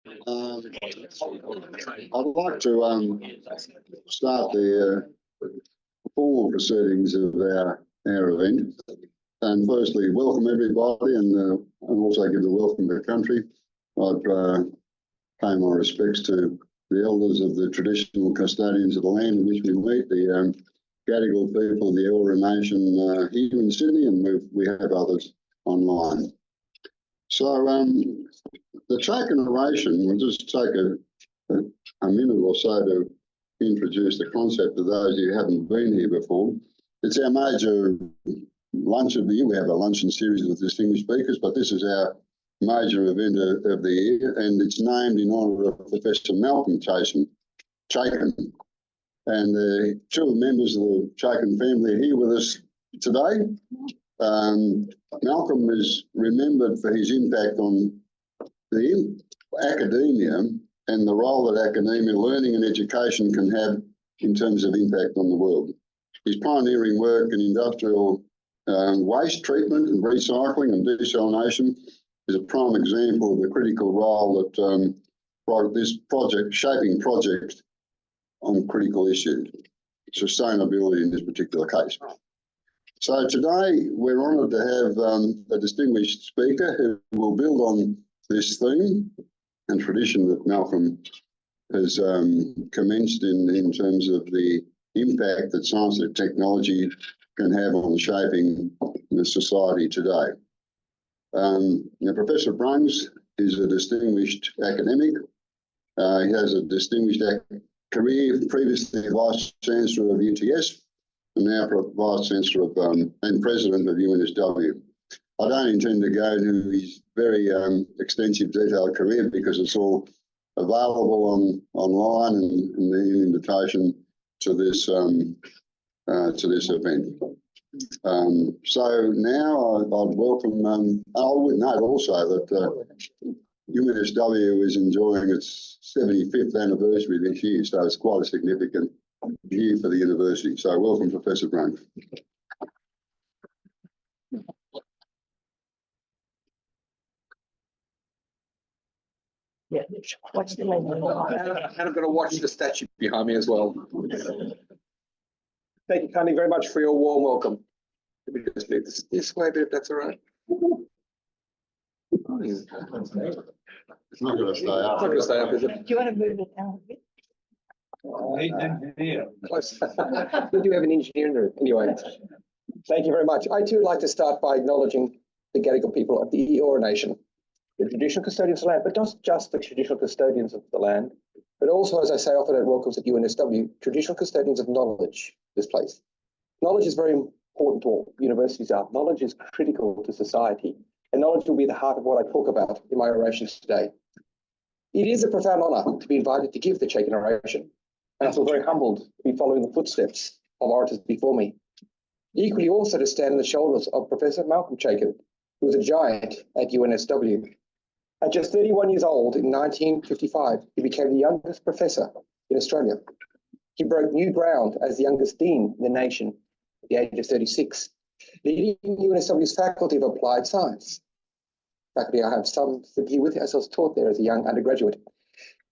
I'd like to start the formal proceedings of our event, and firstly welcome everybody, and also give the welcome to the country. I'd pay my respects to the elders of the traditional custodians of the land in which we meet, the Gadigal people of the Eora Nation here in Sydney, and we have others online. So the Chaikin Oration, we'll just take a minute or so to introduce the concept to those who haven't been here before. It's our major lunch of the year. We have a luncheon series with distinguished speakers, but this is our major event of the year, and it's named in honour of Professor Malcolm Chaikin. And the two members of the Chaikin family are here with us today. Malcolm is remembered for his impact on the academia and the role that academia, learning and education can have in terms of impact on the world. His pioneering work in industrial waste treatment and recycling and desalination is a prime example of the critical role that this project, shaping project on critical issues, sustainability in this particular case. So today we're honoured to have a distinguished speaker who will build on this theme and tradition that Malcolm has commenced in terms of the impact that science and technology can have on shaping the society today. Now, Professor Brungs is a distinguished academic. He has a distinguished career, previously Vice-Chancellor of UTS, and now Vice-Chancellor of and President of UNSW. I don't intend to go into his very extensive, detailed career because it's all available online and the invitation to this event. So now I'd welcome. I would note also that UNSW is enjoying its 75th anniversary this year, so it's quite a significant year for the university. So welcome, Professor Brungs. Yeah, what's the name? And I'm going to watch the statue behind me as well. Thank you kindly very much for your warm welcome. Let me just move this way a bit, if that's all right. It's not going to stay up. It's not going to stay up, is it? Do you want to move it down a bit? Close. We do have an engineer in there. Anyway, thank you very much. I too would like to start by acknowledging the Gadigal people of the Eora Nation, the traditional custodians of the land, but not just the traditional custodians of the land, but also, as I say often at welcomes at UNSW, traditional custodians of knowledge, this place. Knowledge is very important to all universities are. Knowledge is critical to society, and knowledge will be the heart of what I talk about in my orations today. It is a profound honour to be invited to give the Chaikin Oration, and I feel very humbled to be following the footsteps of orators before me. Equally also to stand on the shoulders of Professor Malcolm Chaikin, who was a giant at UNSW. At just 31 years old in 1955, he became the youngest professor in Australia. He broke new ground as the youngest dean in the nation at the age of 36, leading UNSW's Faculty of Applied Science. Faculty I have some sympathy with, as I was taught there as a young undergraduate.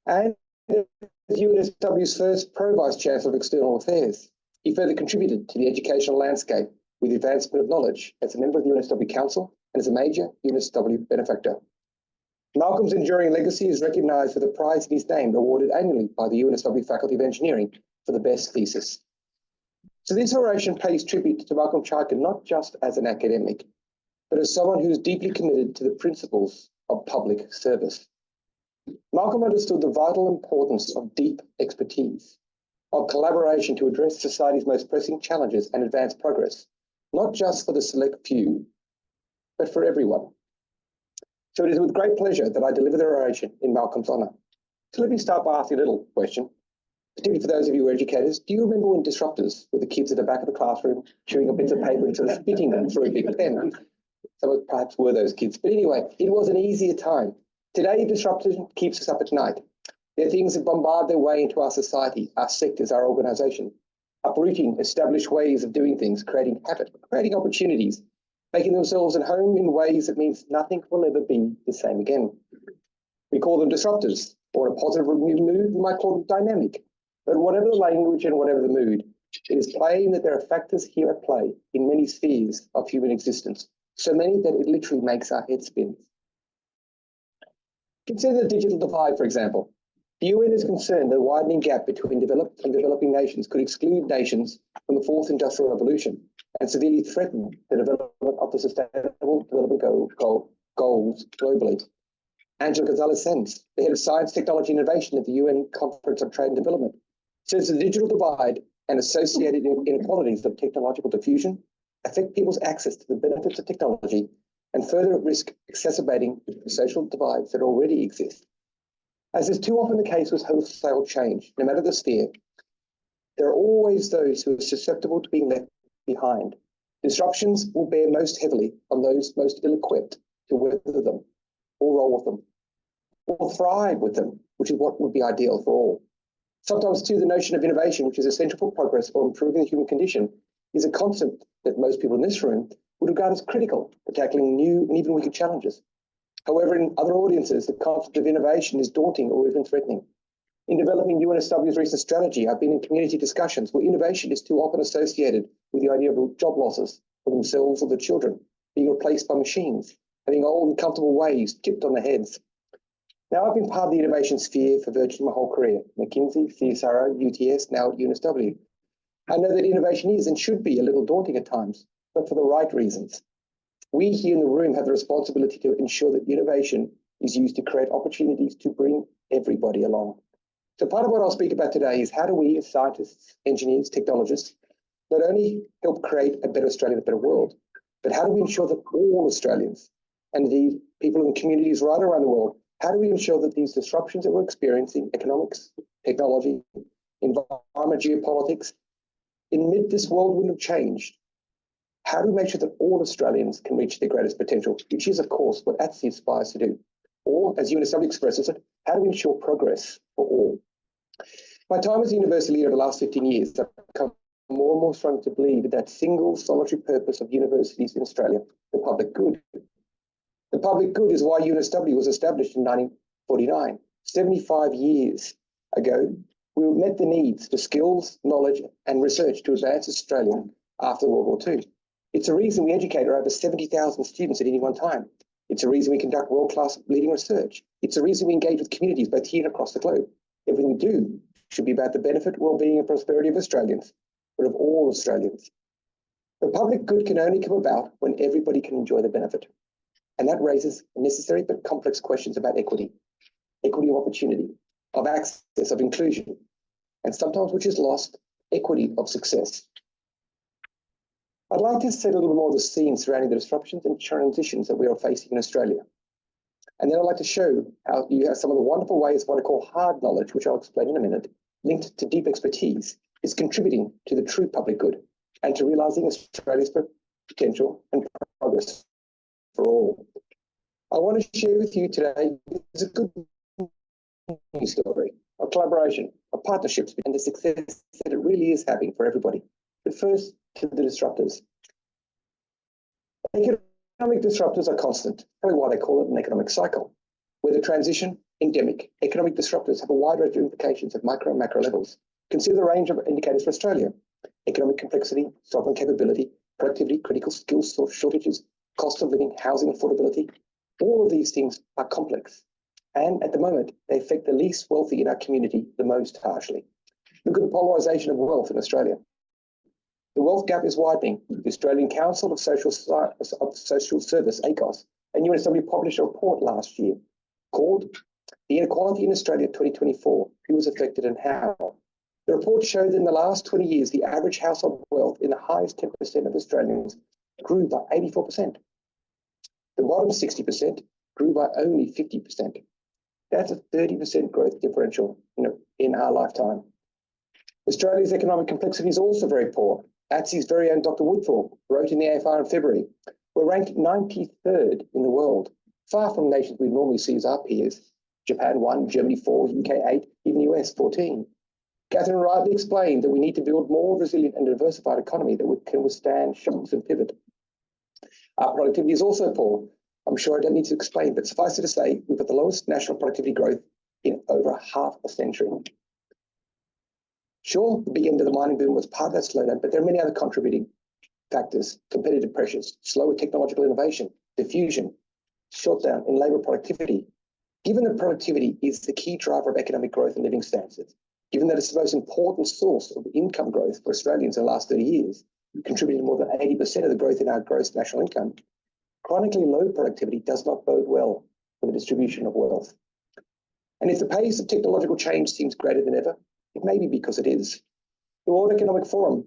And as UNSW's first Pro-Vice-Chancellor of External Affairs, he further contributed to the educational landscape with the advancement of knowledge as a member of the UNSW Council and as a major UNSW benefactor. Malcolm's enduring legacy is recognised with a prize in his name awarded annually by the UNSW Faculty of Engineering for the best thesis. So this oration pays tribute to Malcolm Chaikin not just as an academic, but as someone who is deeply committed to the principles of public service. Malcolm understood the vital importance of deep expertise, of collaboration to address society's most pressing challenges and advance progress, not just for the select few, but for everyone. So it is with great pleasure that I deliver the oration in Malcolm's honour. So let me start by asking a little question, particularly for those of you who are educators. Do you remember when disruptors were the kids at the back of the classroom chewing up bits of paper and sort of spitting them through a big pen? Some of perhaps were those kids. But anyway, it was an easier time. Today, disruption keeps us up at night. There are things that bombard their way into our society, our sectors, our organisation, uprooting established ways of doing things, creating habit, creating opportunities, making themselves at home in ways that means nothing will ever be the same again. We call them disruptors, or in a positive mood, we might call them dynamic. But whatever the language and whatever the mood, it is plain that there are factors here at play in many spheres of human existence, so many that it literally makes our head spin. Consider the digital divide, for example. The UN is concerned that the widening gap between developed and developing nations could exclude nations from the fourth industrial revolution and severely threaten the development of the sustainable development goals globally. Angela Gonzalez-Sens, the head of science, technology, and innovation at the UN Conference on Trade and Development, says the digital divide and associated inequalities of technological diffusion affect people's access to the benefits of technology and further risk exacerbating the social divides that already exist. As is too often the case with wholesale change, no matter the sphere, there are always those who are susceptible to being left behind. Disruptions will bear most heavily on those most ill-equipped to weather them, or roll with them, or thrive with them, which is what would be ideal for all. Sometimes, too, the notion of innovation, which is essential for progress or improving the human condition, is a concept that most people in this room would regard as critical for tackling new and even wicked challenges. However, in other audiences, the concept of innovation is daunting or even threatening. In developing UNSW's recent strategy, I've been in community discussions where innovation is too often associated with the idea of job losses for themselves or their children, being replaced by machines, having old and comfortable ways tipped on their heads. Now, I've been part of the innovation sphere for virtually my whole career, McKinsey, CSIRO, UTS, now at UNSW. I know that innovation is and should be a little daunting at times, but for the right reasons. We here in the room have the responsibility to ensure that innovation is used to create opportunities to bring everybody along. So part of what I'll speak about today is how do we as scientists, engineers, technologists, not only help create a better Australia, a better world, but how do we ensure that all Australians, and indeed people in communities right around the world, how do we ensure that these disruptions that we're experiencing, economics, technology, environment, geopolitics, in this world wouldn't have changed? How do we make sure that all Australians can reach their greatest potential, which is, of course, what ATSE aspires to do? Or, as UNSW expresses it, how do we ensure progress for all? My time as a university leader over the last 15 years, I've become more and more strong to believe that single solitary purpose of universities in Australia, the public good. The public good is why UNSW was established in 1949. 75 years ago, we met the needs for skills, knowledge, and research to advance Australia after World War II. It's a reason we educate over 70,000 students at any one time. It's a reason we conduct world-class leading research. It's a reason we engage with communities both here and across the globe. Everything we do should be about the benefit, well-being, and prosperity of Australians, but of all Australians. The public good can only come about when everybody can enjoy the benefit. And that raises necessary but complex questions about equity of opportunity, of access, of inclusion, and sometimes which is lost, equity of success. I'd like to set a little more of the scene surrounding the disruptions and transitions that we are facing in Australia. And then I'd like to show how you have some of the wonderful ways what I call hard knowledge, which I'll explain in a minute, linked to deep expertise, is contributing to the true public good and to realising Australia's potential and progress for all. I want to share with you today is a good news story of collaboration, of partnerships, and the success that it really is having for everybody. But first, to the disruptors. Economic disruptors are constant, probably why they call it an economic cycle. Whether transition, endemic, economic disruptors have a wide range of implications at micro and macro levels. Consider the range of indicators for Australia: economic complexity, sovereign capability, productivity, critical skills shortages, cost of living, housing affordability. All of these things are complex. And at the moment, they affect the least wealthy in our community the most harshly. Look at the polarisation of wealth in Australia. The wealth gap is widening. The Australian Council of Social Service, ACOS, and UNSW published a report last year called The Inequality in Australia 2024, Who was Affected and How. The report showed that in the last 20 years, the average household wealth in the highest 10% of Australians grew by 84%. The bottom 60% grew by only 50%. That's a 30% growth differential in our lifetime. Australia's economic complexity is also very poor. ATSE's very own Dr. Woodthorpe wrote in the AFR in February, we're ranked 93rd in the world, far from nations we normally see as our peers. Japan 1, Germany 4, UK 8, even the US 14. Catherine rightly explained that we need to build more resilient and diversified economy that can withstand shocks and pivot. Our productivity is also poor. I'm sure I don't need to explain, but suffice it to say, we've got the lowest national productivity growth in over half a century. Sure, the big end of the mining boom was part of that slowdown, but there are many other contributing factors: competitive pressures, slower technological innovation, diffusion, shutdown in labour productivity. Given that productivity is the key driver of economic growth and living standards, given that it's the most important source of income growth for Australians in the last 30 years, contributing more than 80% of the growth in our gross national income, chronically low productivity does not bode well for the distribution of wealth. And if the pace of technological change seems greater than ever, it may be because it is. The World Economic Forum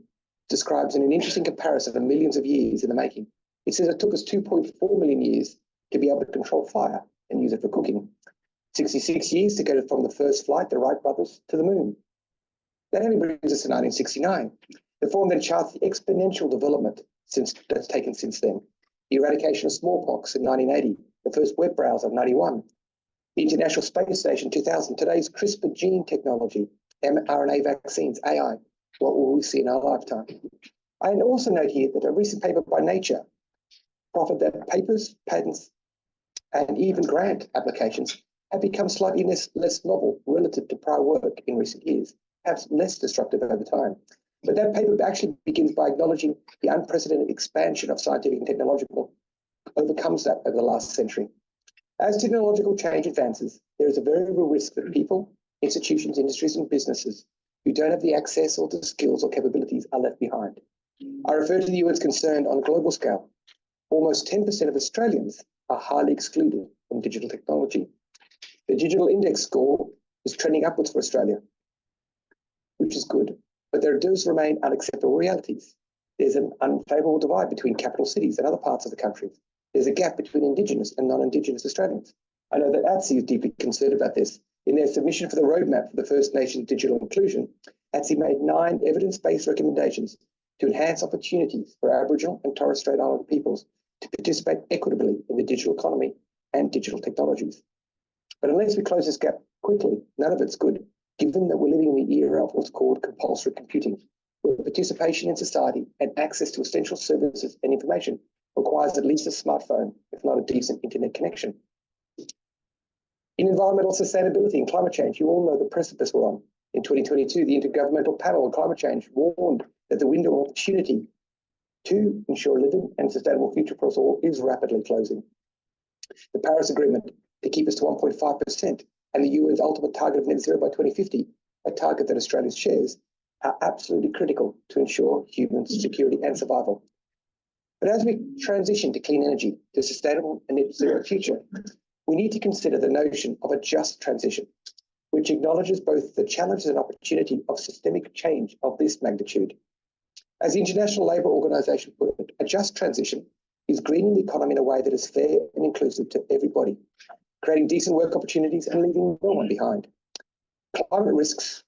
describes in an interesting comparison of millions of years in the making. It says it took us 2.4 million years to be able to control fire and use it for cooking. 66 years to go from the first flight, the Wright brothers, to the moon. That only brings us to 1969. The form then charts the exponential development that's taken since then. The eradication of smallpox in 1980, the first web browser of 91, the International Space Station 2000, today's CRISPR gene technology, mRNA vaccines, AI. What will we see in our lifetime? I also note here that a recent paper by Nature proffered that papers, patents, and even grant applications have become slightly less novel relative to prior work in recent years, perhaps less destructive over time. But that paper actually begins by acknowledging the unprecedented expansion of scientific and technological overcomes that over the last century. As technological change advances, there is a very real risk that people, institutions, industries, and businesses who don't have the access or the skills or capabilities are left behind. I refer to the UN's concern on a global scale. Almost 10% of Australians are highly excluded from digital technology. The digital index score is trending upwards for Australia, which is good, but there does remain unacceptable realities. There's an unfavourable divide between capital cities and other parts of the country. There's a gap between Indigenous and non-Indigenous Australians. I know that ATSI is deeply concerned about this. In their submission for the roadmap for the First Nations digital inclusion, ATSI made 9 evidence-based recommendations to enhance opportunities for Aboriginal and Torres Strait Islander peoples to participate equitably in the digital economy and digital technologies. But unless we close this gap quickly, none of it's good, given that we're living in the era of what's called compulsory computing, where participation in society and access to essential services and information requires at least a smartphone, if not a decent internet connection. In environmental sustainability and climate change, you all know the precipice we're on. In 2022, the Intergovernmental Panel on Climate Change warned that the window of opportunity to ensure a living and sustainable future for us all is rapidly closing. The Paris Agreement to keep us to 1.5% and the UN's ultimate target of net zero by 2050, a target that Australia shares, are absolutely critical to ensure human security and survival. But as we transition to clean energy, to sustainable and net zero future, we need to consider the notion of a just transition, which acknowledges both the challenges and opportunity of systemic change of this magnitude. As the International Labour Organization put it, a just transition is greening the economy in a way that is fair and inclusive to everybody, creating decent work opportunities and leaving no one behind. The risks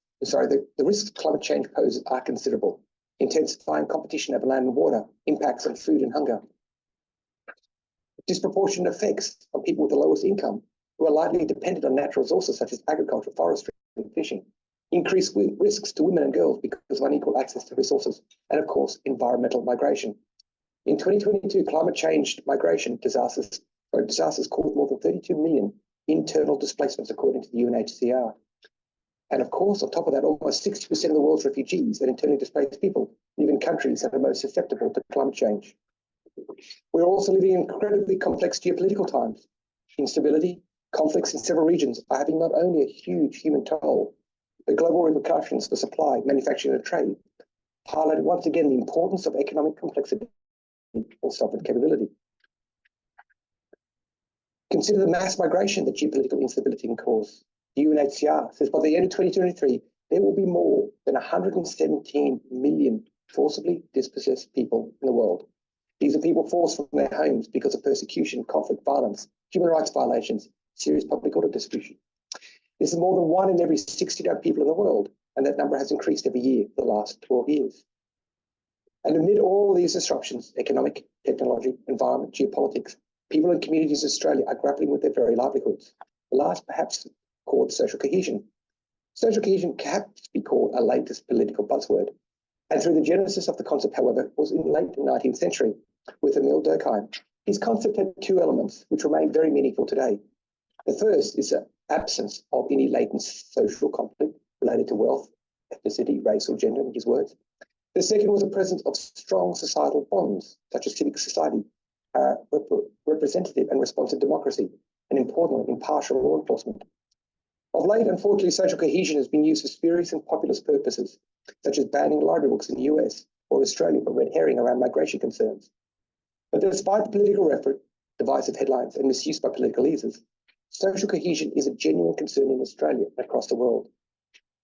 climate change poses are considerable: intensifying competition over land and water, impacts on food and hunger, disproportionate effects on people with the lowest income, who are largely dependent on natural resources such as agriculture, forestry, and fishing, increased risks to women and girls because of unequal access to resources, and of course, environmental migration. In 2022, climate change migration disasters caused more than 32 million internal displacements, according to the UNHCR. And of course, on top of that, almost 60% of the world's refugees and internally displaced people live in countries that are most susceptible to climate change. We're also living in incredibly complex geopolitical times. Instability, conflicts in several regions are having not only a huge human toll, but global repercussions for supply, manufacturing, and trade, highlighting once again the importance of economic complexity and sovereign capability. Consider the mass migration that geopolitical instability can cause. The UNHCR says by the end of 2023, there will be more than 117 million forcibly dispossessed people in the world. These are people forced from their homes because of persecution, conflict, violence, human rights violations, serious public order distribution. This is more than 1 in every 69 people in the world, and that number has increased every year for the last 12 years. And amid all these disruptions, economic, technology, environment, geopolitics, people and communities in Australia are grappling with their very livelihoods. The last perhaps called social cohesion. Social cohesion can perhaps be called a latest political buzzword. And through the genesis of the concept, however, was in the late 19th century with Emil Durkheim, His concept had two elements which remain very meaningful today. The first is the absence of any latent social conflict related to wealth, ethnicity, race, or gender, in his words. The second was the presence of strong societal bonds, such as civic society, representative and responsive democracy, and importantly, impartial law enforcement. Of late, unfortunately, social cohesion has been used for spurious and populist purposes, such as banning library books in the US or Australia for red herring around migration concerns. But despite the political rhetoric, divisive headlines, and misuse by political leaders, social cohesion is a genuine concern in Australia and across the world.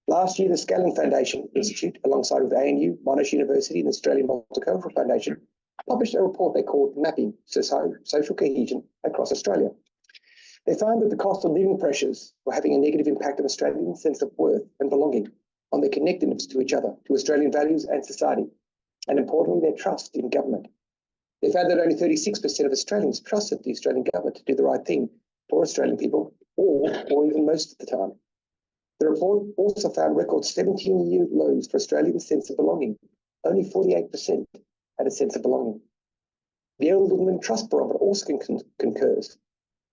Last year, the Scaling Foundation Institute, alongside with ANU, Monash University, and the Australian Multicultural Foundation, published a report they called Mapping Social Cohesion Across Australia. They found that the cost of living pressures were having a negative impact on Australians' sense of worth and belonging, on their connectedness to each other, to Australian values and society, and importantly, their trust in government. They found that only 36% of Australians trusted the Australian government to do the right thing for Australian people, or even most of the time. The report also found record 17-year lows for Australians' sense of belonging. Only 48% had a sense of belonging. The Edelman Trust Barometer also concurs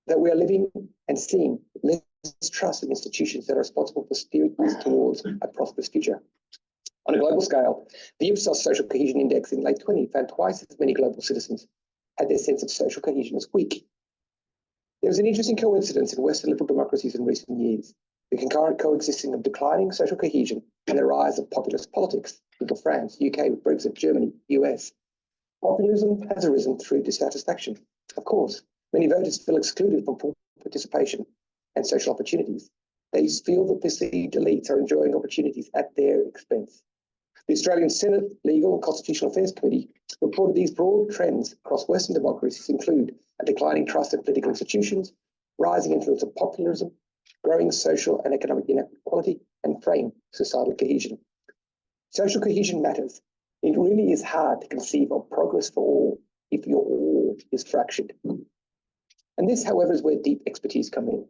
that we are living and seeing less trust in institutions that are responsible for steering us towards a prosperous future. On a global scale, the Ipsos Social Cohesion Index in late 20 found twice as many global citizens had their sense of social cohesion as weak. There is an interesting coincidence in Western liberal democracies in recent years, the concurrent coexisting of declining social cohesion and the rise of populist politics. Think of France, UK with Brexit, Germany, US. Populism has arisen through dissatisfaction. Of course, many voters feel excluded from full participation and social opportunities. They feel that perceived elites are enjoying opportunities at their expense. The Australian Senate Legal and Constitutional Affairs Committee reported these broad trends across Western democracies include a declining trust in political institutions, rising influence of populism, growing social and economic inequality, and fraying societal cohesion. Social cohesion matters. It really is hard to conceive of progress for all if your all is fractured. And this, however, is where deep expertise come in.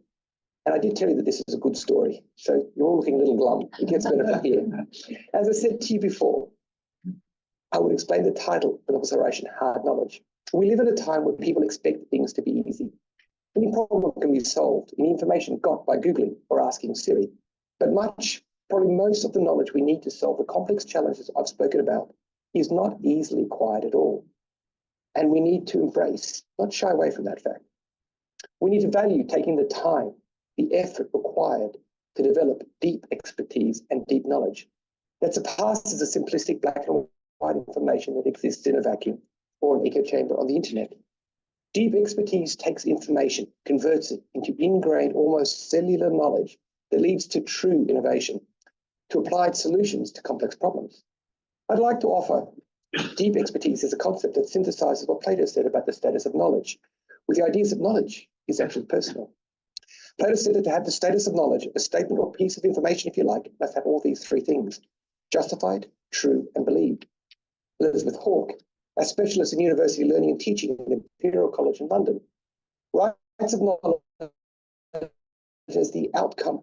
And I did tell you that this is a good story, so you're all looking a little glum. It gets better from here. As I said to you before, I would explain the title of this oration, Hard Knowledge. We live at a time where people expect things to be easy. Any problem can be solved, any information got by Googling or asking Siri. But probably most of the knowledge we need to solve the complex challenges I've spoken about is not easily acquired at all. And we need to embrace, not shy away from that fact. We need to value taking the time, the effort required to develop deep expertise and deep knowledge that surpasses the simplistic black and white information that exists in a vacuum or an echo chamber on the internet. Deep expertise takes information, converts it into ingrained, almost cellular knowledge that leads to true innovation, to applied solutions to complex problems. I'd like to offer deep expertise as a concept that synthesizes what Plato said about the status of knowledge, with the ideas that knowledge is actually personal. Plato said that to have the status of knowledge, a statement or piece of information, if you like, must have all these three things: justified, true, and believed. Elizabeth Hawke, a specialist in university learning and teaching at Imperial College in London, writes of knowledge as the outcome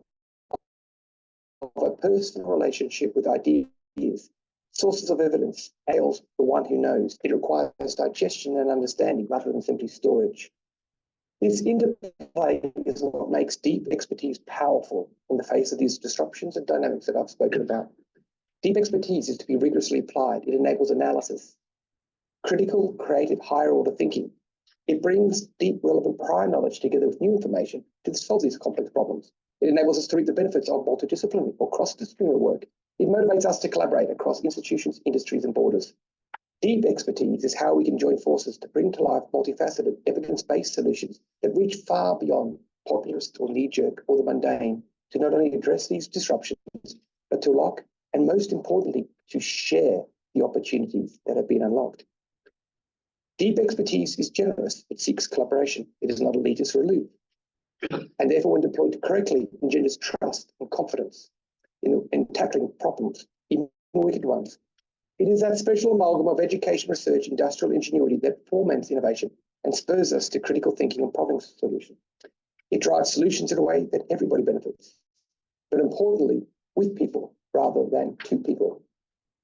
of a personal relationship with ideas, sources of evidence, ails the one who knows. It requires digestion and understanding rather than simply storage. This interplay is what makes deep expertise powerful in the face of these disruptions and dynamics that I've spoken about. Deep expertise is to be rigorously applied. It enables analysis, critical, creative, higher order thinking. It brings deep, relevant prior knowledge together with new information to solve these complex problems. It enables us to reap the benefits of multidisciplinary or cross-disciplinary work. It motivates us to collaborate across institutions, industries, and borders. Deep expertise is how we can join forces to bring to life multifaceted, evidence-based solutions that reach far beyond populist or knee-jerk or the mundane to not only address these disruptions, but to unlock, and most importantly, to share the opportunities that have been unlocked. Deep expertise is generous. It seeks collaboration. It is not elitist or aloof. And therefore, when deployed correctly, engenders trust and confidence in tackling problems, even wicked ones. It is that special amalgam of education, research, industrial ingenuity that foments innovation and spurs us to critical thinking and problem solution. It drives solutions in a way that everybody benefits, but importantly, with people rather than to people.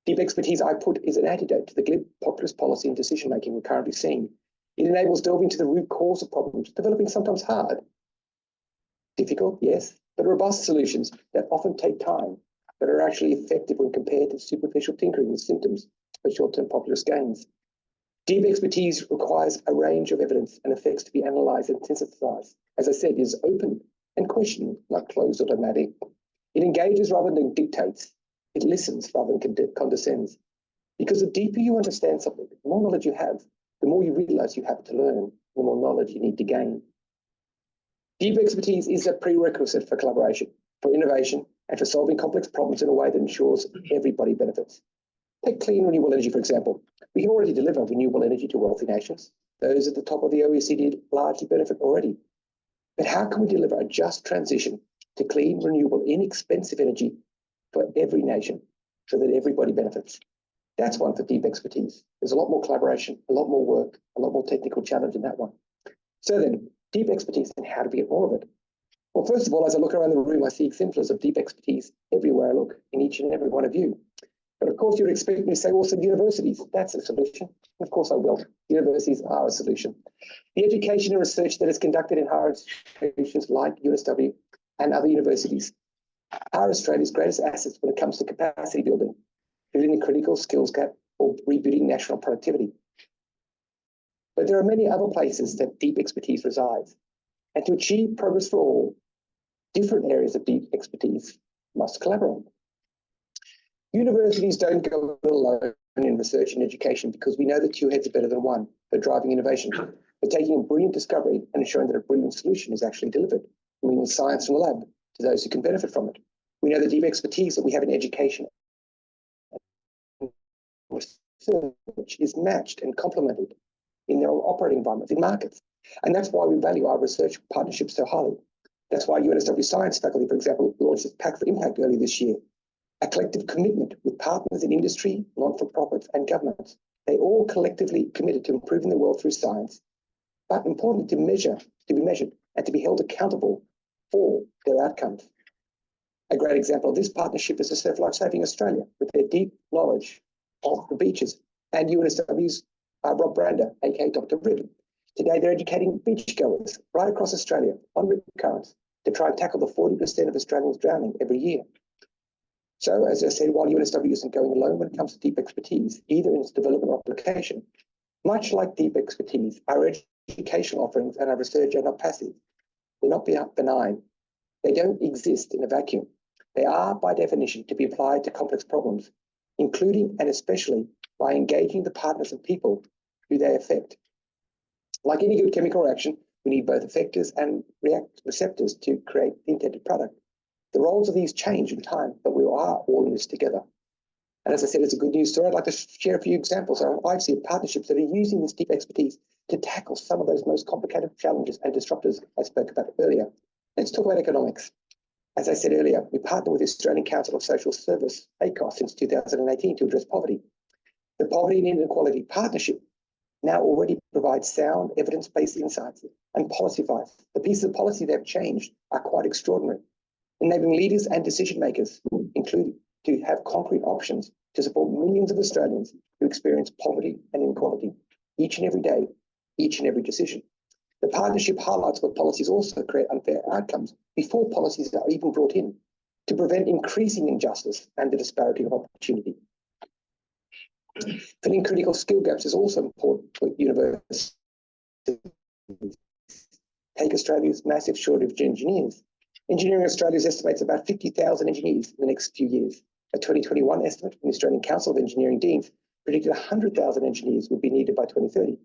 Deep expertise, I put, is an antidote to the glib populist policy and decision-making we're currently seeing. It enables delving into the root cause of problems, developing sometimes hard, difficult, yes, but robust solutions that often take time, but are actually effective when compared to superficial tinkering with symptoms for short-term populist gains. Deep expertise requires a range of evidence and effects to be analysed and synthesised. As I said, it is open and questioning, not closed or dogmatic. It engages rather than dictates. It listens rather than condescends. Because the deeper you understand something, the more knowledge you have, the more you realise you have to learn, the more knowledge you need to gain. Deep expertise is a prerequisite for collaboration, for innovation, and for solving complex problems in a way that ensures everybody benefits. Take clean renewable energy, for example. We can already deliver renewable energy to wealthy nations. Those at the top of the OECD largely benefit already. But how can we deliver a just transition to clean, renewable, inexpensive energy for every nation so that everybody benefits? That's one for deep expertise. There's a lot more collaboration, a lot more work, a lot more technical challenge in that one. So then, deep expertise, and how do we get more of it? Well, first of all, as I look around the room, I see exemplars of deep expertise everywhere I look, in each and every one of you. But of course, you'd expect me to say also universities. That's a solution. Of course I will. Universities are a solution. The education and research that is conducted in higher institutions like UNSW and other universities are Australia's greatest assets when it comes to capacity building, filling the critical skills gap or rebuilding national productivity. But there are many other places that deep expertise resides. And to achieve progress for all, different areas of deep expertise must collaborate. Universities don't go alone in research and education because we know that two heads are better than one for driving innovation, for taking a brilliant discovery and ensuring that a brilliant solution is actually delivered, bringing science from the lab to those who can benefit from it. We know the deep expertise that we have in education and research is matched and complemented in their operating environments, in markets. And that's why we value our research partnerships so highly. That's why UNSW Science faculty, for example, launched its Pact for Impact early this year, a collective commitment with partners in industry, non-for-profits and governments. They all collectively committed to improving the world through science, but importantly to be measured and to be held accountable for their outcomes. A great example of this partnership is the Surf Life Saving Australia, with their deep knowledge of the beaches, and UNSW's Rob Brander, aka Dr. Rib. Today they're educating beachgoers right across Australia on rip currents to try and tackle the 40% of Australians drowning every year. So, as I said, while UNSW isn't going alone when it comes to deep expertise, either in its development or application, much like deep expertise, our educational offerings and our research are not passive. They're not benign. They don't exist in a vacuum. They are, by definition, to be applied to complex problems, including and especially by engaging the partners and people who they affect. Like any good chemical reaction, we need both effectors and receptors to create the intended product. The roles of these change in time, but we are all in this together. And as I said, it's a good news story. I'd like to share a few examples. I've seen partnerships that are using this deep expertise to tackle some of those most complicated challenges and disruptors I spoke about earlier. Let's talk about economics. As I said earlier, we partner with the Australian Council of Social Service, ACOS, since 2018 to address poverty. The Poverty and Inequality Partnership now already provides sound, evidence-based insights and policy advice. The pieces of policy they've changed are quite extraordinary, enabling leaders and decision makers, including to have concrete options to support millions of Australians who experience poverty and inequality each and every day, each and every decision. The partnership highlights what policies also create unfair outcomes before policies are even brought in to prevent increasing injustice and the disparity of opportunity. Filling critical skill gaps is also important for universities. Take Australia's massive shortage of engineers. Engineering Australia estimates about 50,000 engineers in the next few years. A 2021 estimate from the Australian Council of Engineering Deans predicted 100,000 engineers would be needed by 2030.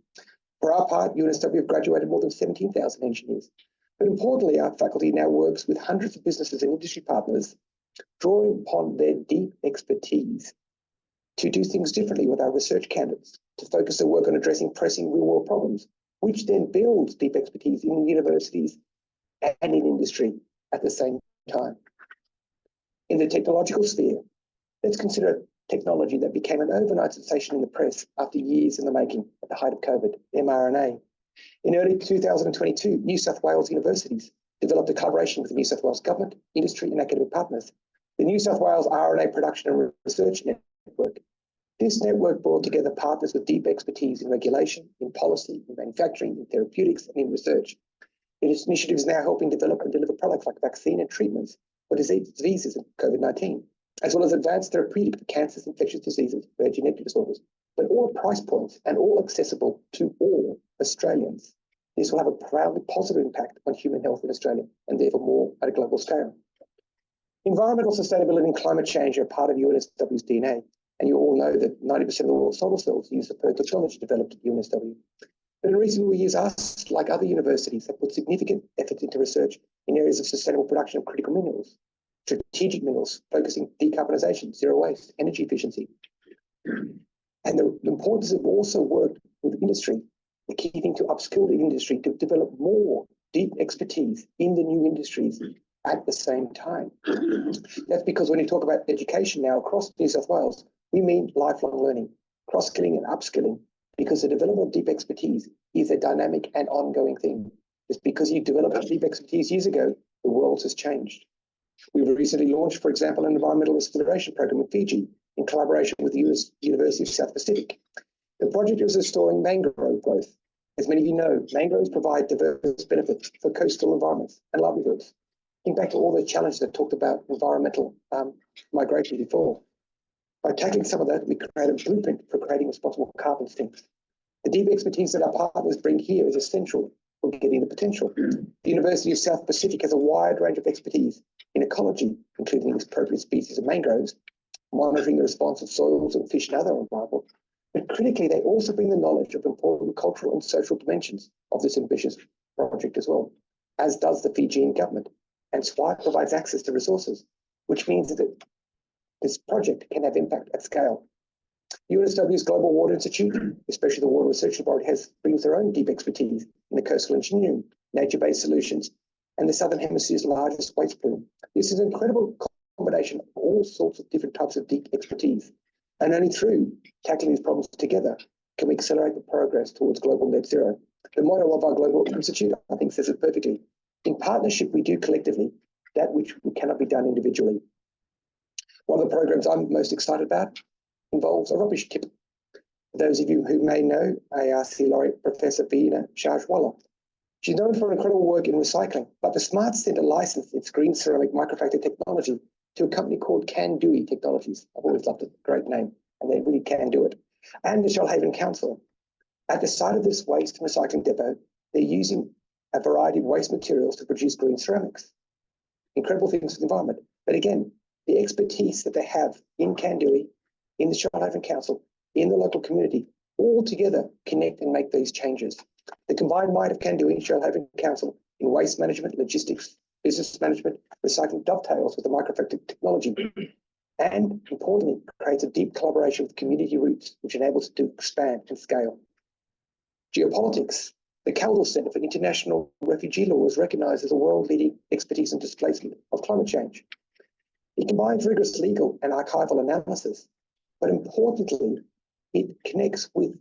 For our part, UNSW have graduated more than 17,000 engineers. But importantly, our faculty now works with hundreds of businesses and industry partners, drawing upon their deep expertise to do things differently with our research candidates, to focus their work on addressing pressing real-world problems, which then builds deep expertise in the universities and in industry at the same time. In the technological sphere, let's consider technology that became an overnight sensation in the press after years in the making at the height of COVID, mRNA. In early 2022, New South Wales universities developed a collaboration with the New South Wales government, industry and academic partners. The New South Wales RNA Production and Research Network This network brought together partners with deep expertise in regulation, in policy, in manufacturing, in therapeutics, and in research. This initiative is now helping develop and deliver products like vaccine and treatments for diseases of COVID-19, as well as advanced therapeutics for cancers, infectious diseases, rare genetic disorders, but all at price points and all accessible to all Australians. This will have a profoundly positive impact on human health in Australia and therefore more at a global scale. Environmental sustainability and climate change are part of UNSW's DNA, and you all know that 90% of the world's solar cells use the PERC technology developed at UNSW. But in recent years, us, like other universities, have put significant effort into research in areas of sustainable production of critical minerals, strategic minerals, focusing decarbonisation, zero waste, energy efficiency. And the importance of also worked with industry, the key thing to upskill the industry to develop more deep expertise in the new industries at the same time. That's because when you talk about education now across New South Wales, we mean lifelong learning, cross-skilling and upskilling, because the development of deep expertise is a dynamic and ongoing thing. Just because you developed deep expertise years ago, the world has changed. We've recently launched, for example, an environmental restoration program in Fiji in collaboration with the University of South Pacific. The project is restoring mangrove growth. As many of you know, mangroves provide diverse benefits for coastal environments and livelihoods. Think back to all the challenges that talked about environmental migration before. By tackling some of that, we create a blueprint for creating responsible carbon sinks. The deep expertise that our partners bring here is essential for getting the potential. The University of South Pacific has a wide range of expertise in ecology, including appropriate species of mangroves, monitoring the response of soils and fish and other environment. But critically, they also bring the knowledge of important cultural and social dimensions of this ambitious project as well, as does the Fijian government. And SWIPE provides access to resources, which means that this project can have impact at scale. UNSW's Global Water Institute, especially the Water Research Laboratory, brings their own deep expertise in the coastal engineering, nature-based solutions, and the Southern Hemisphere's largest waste plume. This is an incredible combination of all sorts of different types of deep expertise. And only through tackling these problems together can we accelerate the progress towards global net zero. The motto of our Global Institute, I think, says it perfectly. In partnership, we do collectively that which cannot be done individually. One of the programs I'm most excited about involves a rubbish tip. For those of you who may know, ARC laureate Professor Veena Shahwala. She's known for incredible work in recycling, but the Smart Centre licensed its green ceramic microfracture technology to a company called Can Do Technologies. I've always loved it, great name, and they really can do it. And the Shoalhaven Council. At the site of this waste and recycling depot, they're using a variety of waste materials to produce green ceramics. Incredible things for the environment. But again, the expertise that they have in Kandui, in the Shoalhaven Council, in the local community, all together connect and make these changes. The combined might of Kandui and Shoalhaven Council in waste management, logistics, business management, recycling dovetails with the microfracture technology, and importantly, creates a deep collaboration with community roots, which enables it to expand and scale. Geopolitics. The Caldwell Centre for International Refugee Law is recognised as a world-leading expertise in displacement of climate change. It combines rigorous legal and archival analysis, but importantly, it connects with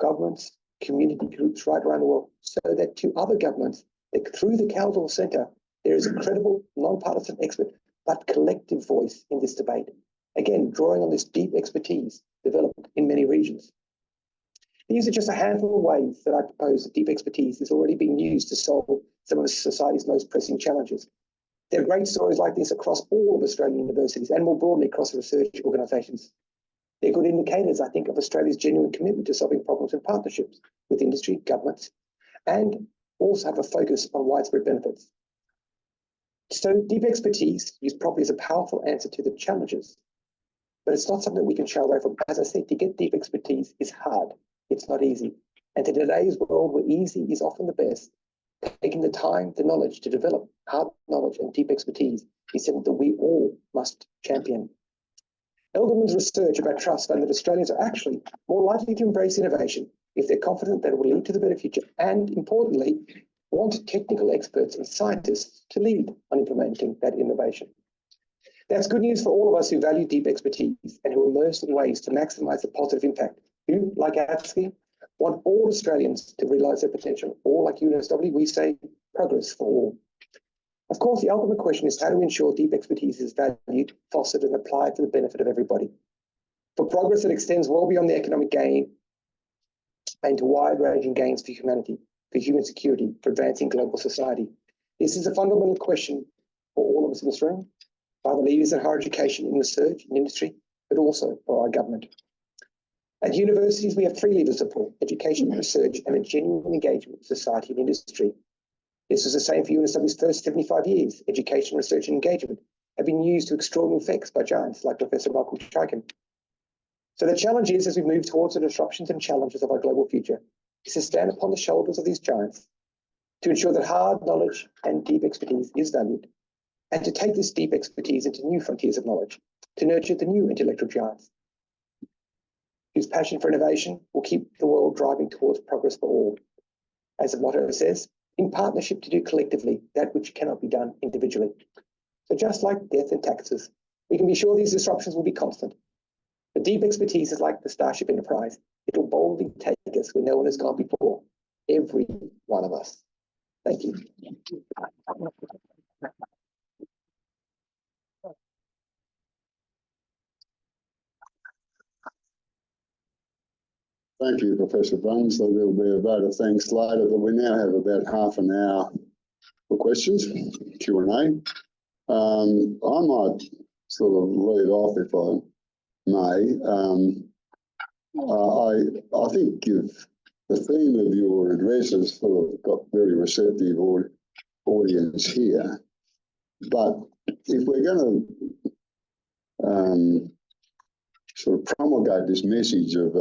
governments, community groups right around the world, so that to other governments, that through the Caldwell Centre, there is a credible, non-partisan expert, but collective voice in this debate. Again, drawing on this deep expertise developed in many regions. These are just a handful of ways that I propose that deep expertise is already being used to solve some of society's most pressing challenges. There are great stories like this across all of Australian universities and more broadly across research organisations. They're good indicators, I think, of Australia's genuine commitment to solving problems in partnerships with industry, governments, and also have a focus on widespread benefits. So deep expertise used properly is a powerful answer to the challenges, but it's not something we can shy away from. As I said, to get deep expertise is hard. It's not easy. And in today's world where easy is often the best, taking the time, the knowledge to develop hard knowledge and deep expertise is something that we all must champion. Elderman's research about trust found that Australians are actually more likely to embrace innovation if they're confident that it will lead to the better future and, importantly, want technical experts and scientists to lead on implementing that innovation. That's good news for all of us who value deep expertise and who are immersed in ways to maximise the positive impact. Who, like ATSI, want all Australians to realise their potential, or like UNSW, we say progress for all. Of course, the ultimate question is how to ensure deep expertise is valued, fostered and applied for the benefit of everybody. for progress that extends well beyond the economic gain and to wide-ranging gains for humanity, for human security, for advancing global society. This is a fundamental question for all of us in this room, by the leaders in higher education, in research, in industry, but also for our government. At universities, we have three levers of support: education, research, and a genuine engagement with society and industry. This was the same for UNSW's first 75 years. Education, research, and engagement have been used to extraordinary effects by giants like Professor Michael Chaikin. So the challenge is, as we move towards the disruptions and challenges of our global future, is to stand upon the shoulders of these giants, to ensure that hard knowledge and deep expertise is valued, and to take this deep expertise into new frontiers of knowledge, to nurture the new intellectual giants, whose passion for innovation will keep the world driving towards progress for all. As the motto says, in partnership to do collectively that which cannot be done individually. So just like death and taxes, we can be sure these disruptions will be constant. The deep expertise is like the Starship Enterprise. It will boldly take us where no one has gone before, every one of us. Thank you. Thank you, Professor Brungs. So there will be a vote of thanks later, but we now have about half an hour for questions, Q&A. I might sort of lead off, if I may. I think the theme of your address has sort of got very receptive audience here. But if we're going to sort of promulgate this message of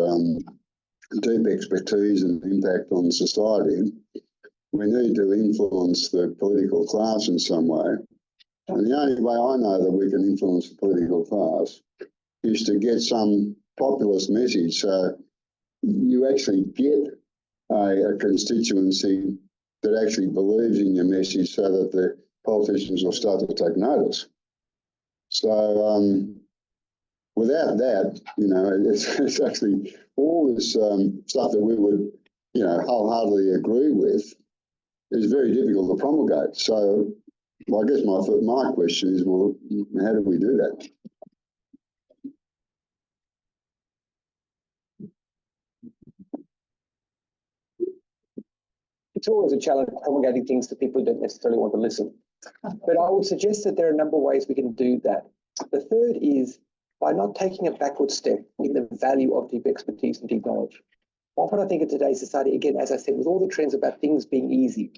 deep expertise and impact on society, we need to influence the political class in some way. And the only way I know that we can influence the political class is to get some populist message, so you actually get a constituency that actually believes in your message, so that the politicians will start to take notice. So without that, you know, it's actually all this stuff that we would, you know, wholeheartedly agree with is very difficult to promulgate. So I guess my question is, well, how do we do that? It's always a challenge promulgating things to people who don't necessarily want to listen. But I would suggest that there are a number of ways we can do that. The third is by not taking a backward step in the value of deep expertise and deep knowledge. Often I think in today's society, again, as I said, with all the trends about things being easy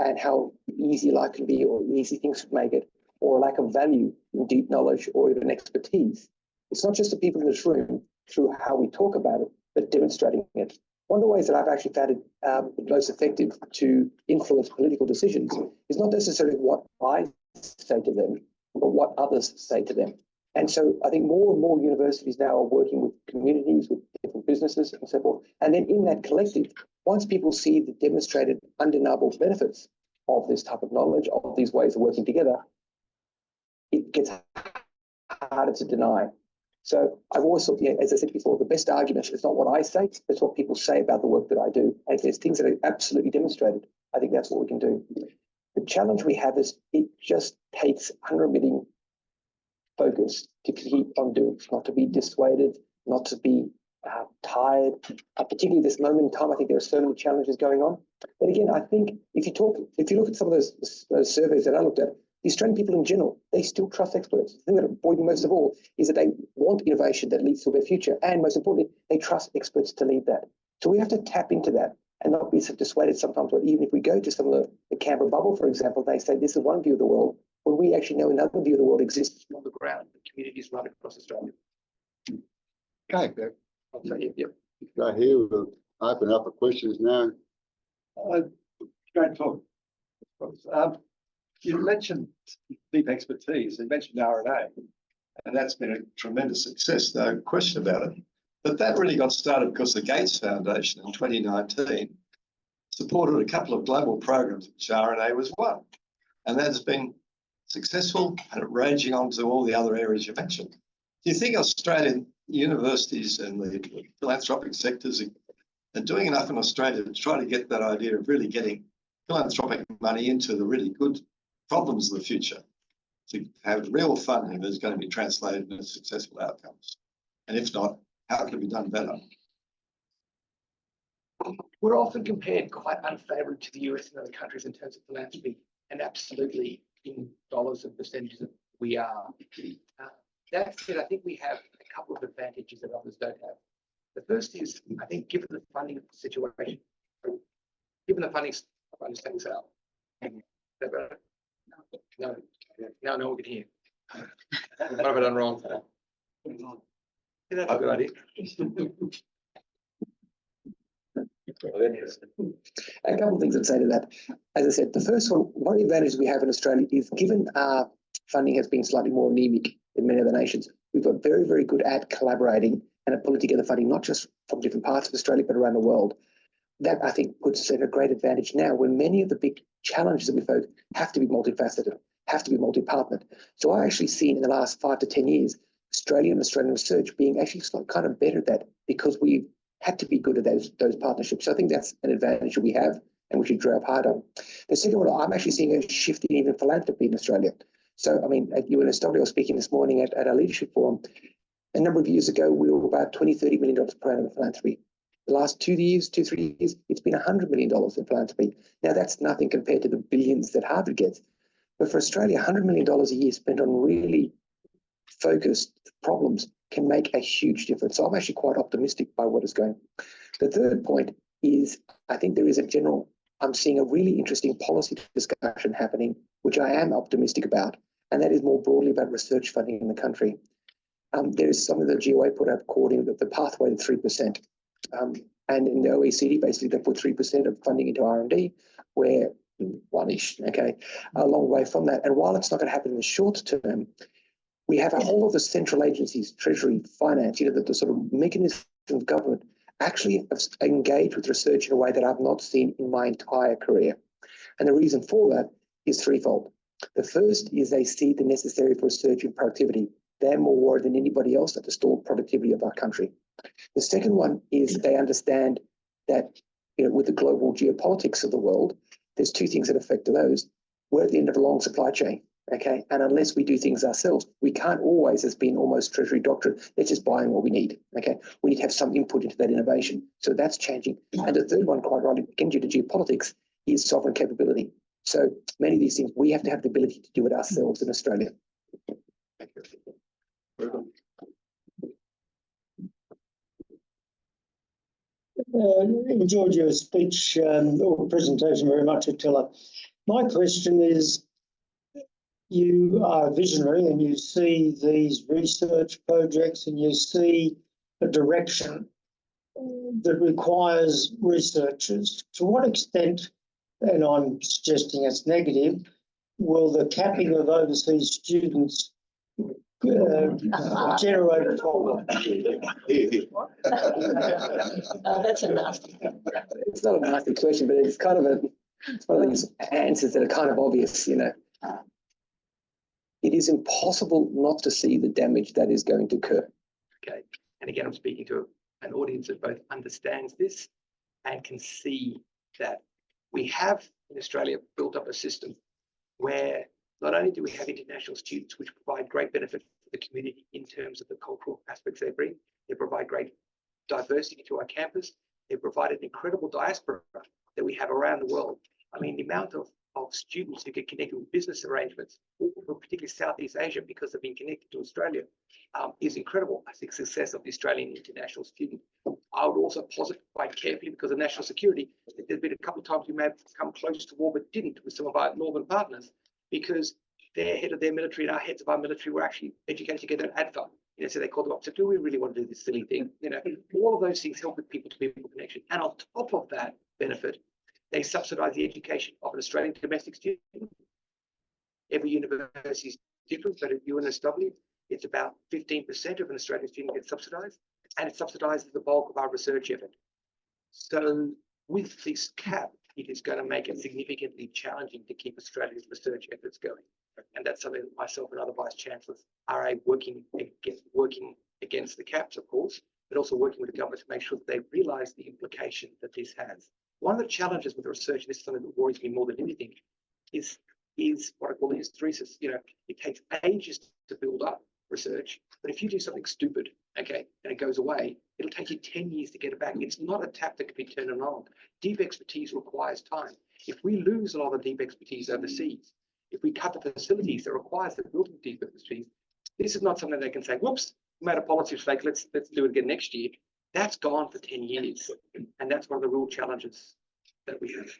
and how easy life can be or easy things should make it, or a lack of value in deep knowledge or even expertise, it's not just the people in this room through how we talk about it, but demonstrating it. One of the ways that I've actually found it most effective to influence political decisions is not necessarily what I say to them, but what others say to them. And so I think more and more universities now are working with communities, with different businesses and so forth. And then in that collective, once people see the demonstrated undeniable benefits of this type of knowledge, of these ways of working together, it gets harder to deny. So I've always thought, yeah, as I said before, the best argument is not what I say, it's what people say about the work that I do. And if there's things that are absolutely demonstrated, I think that's what we can do. The challenge we have is it just takes unremitting focus to keep on doing, not to be dissuaded, not to be tired. Particularly this moment in time, I think there are so many challenges going on. But again, I think if you look at some of those surveys that I looked at, the Australian people in general, they still trust experts. The thing that bothered me most of all is that they want innovation that leads to their future. And most importantly, they trust experts to lead that. So we have to tap into that and not be so dissuaded sometimes. But even if we go to some of the Canberra bubble, for example, they say this is one view of the world, when we actually know another view of the world exists on the ground, the communities right across Australia. Okay, I'll tell you, yeah. go here. We'll open up for questions now. Great talk. You mentioned deep expertise, you mentioned RNA, and that's been a tremendous success, no question about it. But that really got started because the Gates Foundation in 2019 supported a couple of global programs, which RNA was one. And that has been successful and ranging on to all the other areas you mentioned. Do you think Australian universities and the philanthropic sectors are doing enough in Australia to try to get that idea of really getting philanthropic money into the really good problems of the future, to have real funding that's going to be translated into successful outcomes? And if not, how can it be done better? We're often compared quite unfavorably to the US and other countries in terms of philanthropy, and absolutely in dollars and percentages we are. That said, I think we have a couple of advantages that others don't have. The first is, I think, given the funding situation, given the funding, I understand this out. No, no one can hear. What have I done wrong? That's a good idea. A couple of things I'd say to that. As I said, the first one of the advantages we have in Australia is, given our funding has been slightly more anemic than many other nations, we've got very, very good at collaborating and at pulling together funding, not just from different parts of Australia, but around the world. That, I think, puts us at a great advantage now when many of the big challenges that we face have to be multifaceted, have to be multi-partnered. So I actually see in the last 5 to 10 years, Australian research being actually kind of better at that, because we had to be good at those partnerships. So I think that's an advantage that we have and we should drive hard on. The second one, I'm actually seeing a shift in even philanthropy in Australia. So, I mean, at UNSW, I was speaking this morning at our leadership forum. A number of years ago, we were about $20–30 million per annum in philanthropy. The last 3 years, it's been $100 million in philanthropy. Now, that's nothing compared to the billions that Harvard gets. But for Australia, $100 million a year spent on really focused problems can make a huge difference. So I'm actually quite optimistic by what is going. The third point is, I think there is I'm seeing a really interesting policy discussion happening, which I am optimistic about, and that is more broadly about research funding in the country. There is something that the GOA put out calling the pathway to 3%. And in the OECD, basically, they put 3% of funding into R&D, where one-ish, okay, a long way from that. And while it's not going to happen in the short term, we have a whole lot of central agencies, Treasury, Finance, the sort of mechanism of government actually have engaged with research in a way that I've not seen in my entire career. And the reason for that is threefold. The first is they see the necessary for research and productivity. They're more worried than anybody else at the stalled productivity of our country. The second one is they understand that with the global geopolitics of the world, there's two things that affect those. We're at the end of a long supply chain. Okay, and unless we do things ourselves, we can't always, as been almost Treasury doctrine, let's just buy what we need. Okay, we need to have some input into that innovation. So that's changing. And the third one, quite rightly, again due to geopolitics, is sovereign capability. So many of these things, we have to have the ability to do it ourselves in Australia. Enjoyed your speech or presentation very much, Attila. My question is, you are visionary and you see these research projects and you see a direction that requires researchers. To what extent, and I'm suggesting it's negative, will the capping of overseas students generate a problem? That's a nasty. It's not a nasty question, but it's kind of it's one of these answers that are kind of obvious, It is impossible not to see the damage that is going to occur. Okay, and again, I'm speaking to an audience that both understands this and can see that we have in Australia built up a system where not only do we have international students which provide great benefit for the community in terms of the cultural aspects they bring, they provide great diversity to our campus, they provide an incredible diaspora that we have around the world. I mean, the amount of students who get connected with business arrangements, particularly Southeast Asia, because they've been connected to Australia, is incredible. I think success of the Australian international student. I would also posit quite carefully, because of national security, there's been a couple of times we may have come close to war, but didn't with some of our northern partners, because their head of their military and our heads of our military were actually educated together at ADFA. So they called them up, said, do we really want to do this silly thing? All of those things help with people-to-people connection. And on top of that benefit, they subsidise the education of an Australian domestic student. Every university is different, but at UNSW, it's about 15% of an Australian student gets subsidised, and it subsidises the bulk of our research effort. So with this cap, it is going to make it significantly challenging to keep Australia's research efforts going. And that's something that myself and other vice-chancellors are working against the caps, of course, but also working with the government to make sure that they realise the implication that this has. One of the challenges with research, and this is something that worries me more than anything, is what I call the hysteresis. It takes ages to build up. research. But if you do something stupid, okay, and it goes away, it'll take you 10 years to get it back. It's not a tap that can be turned on. Deep expertise requires time. If we lose a lot of deep expertise overseas, if we cut the facilities that requires the building deep expertise, this is not something they can say, whoops, we made a policy mistake, let's do it again next year. That's gone for 10 years. And that's one of the real challenges that we have.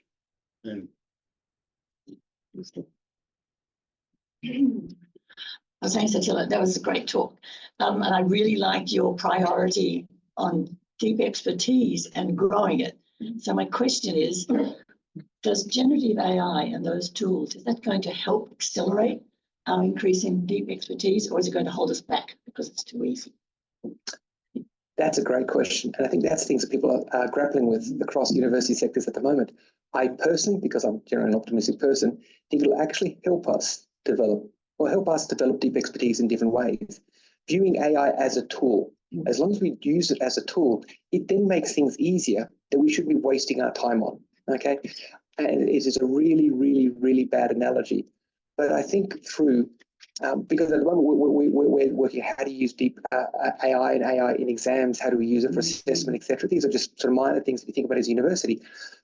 Thanks, Attila. That was a great talk. And I really like your priority on deep expertise and growing it. So my question is, does generative AI and those tools, is that going to help accelerate our increase in deep expertise, or is it going to hold us back because it's too easy? That's a great question. And I think that's things that people are grappling with across university sectors at the moment. I personally, because I'm generally an optimistic person, think it'll actually help us develop deep expertise in different ways. Viewing AI as a tool, as long as we use it as a tool, it then makes things easier that we shouldn't be wasting our time on. Okay. And it is a really, really, really bad analogy. But I think through because at the moment we're working how to use deep AI and AI in exams, how do we use it for assessment, etc. These are just sort of minor things that you think about as a university.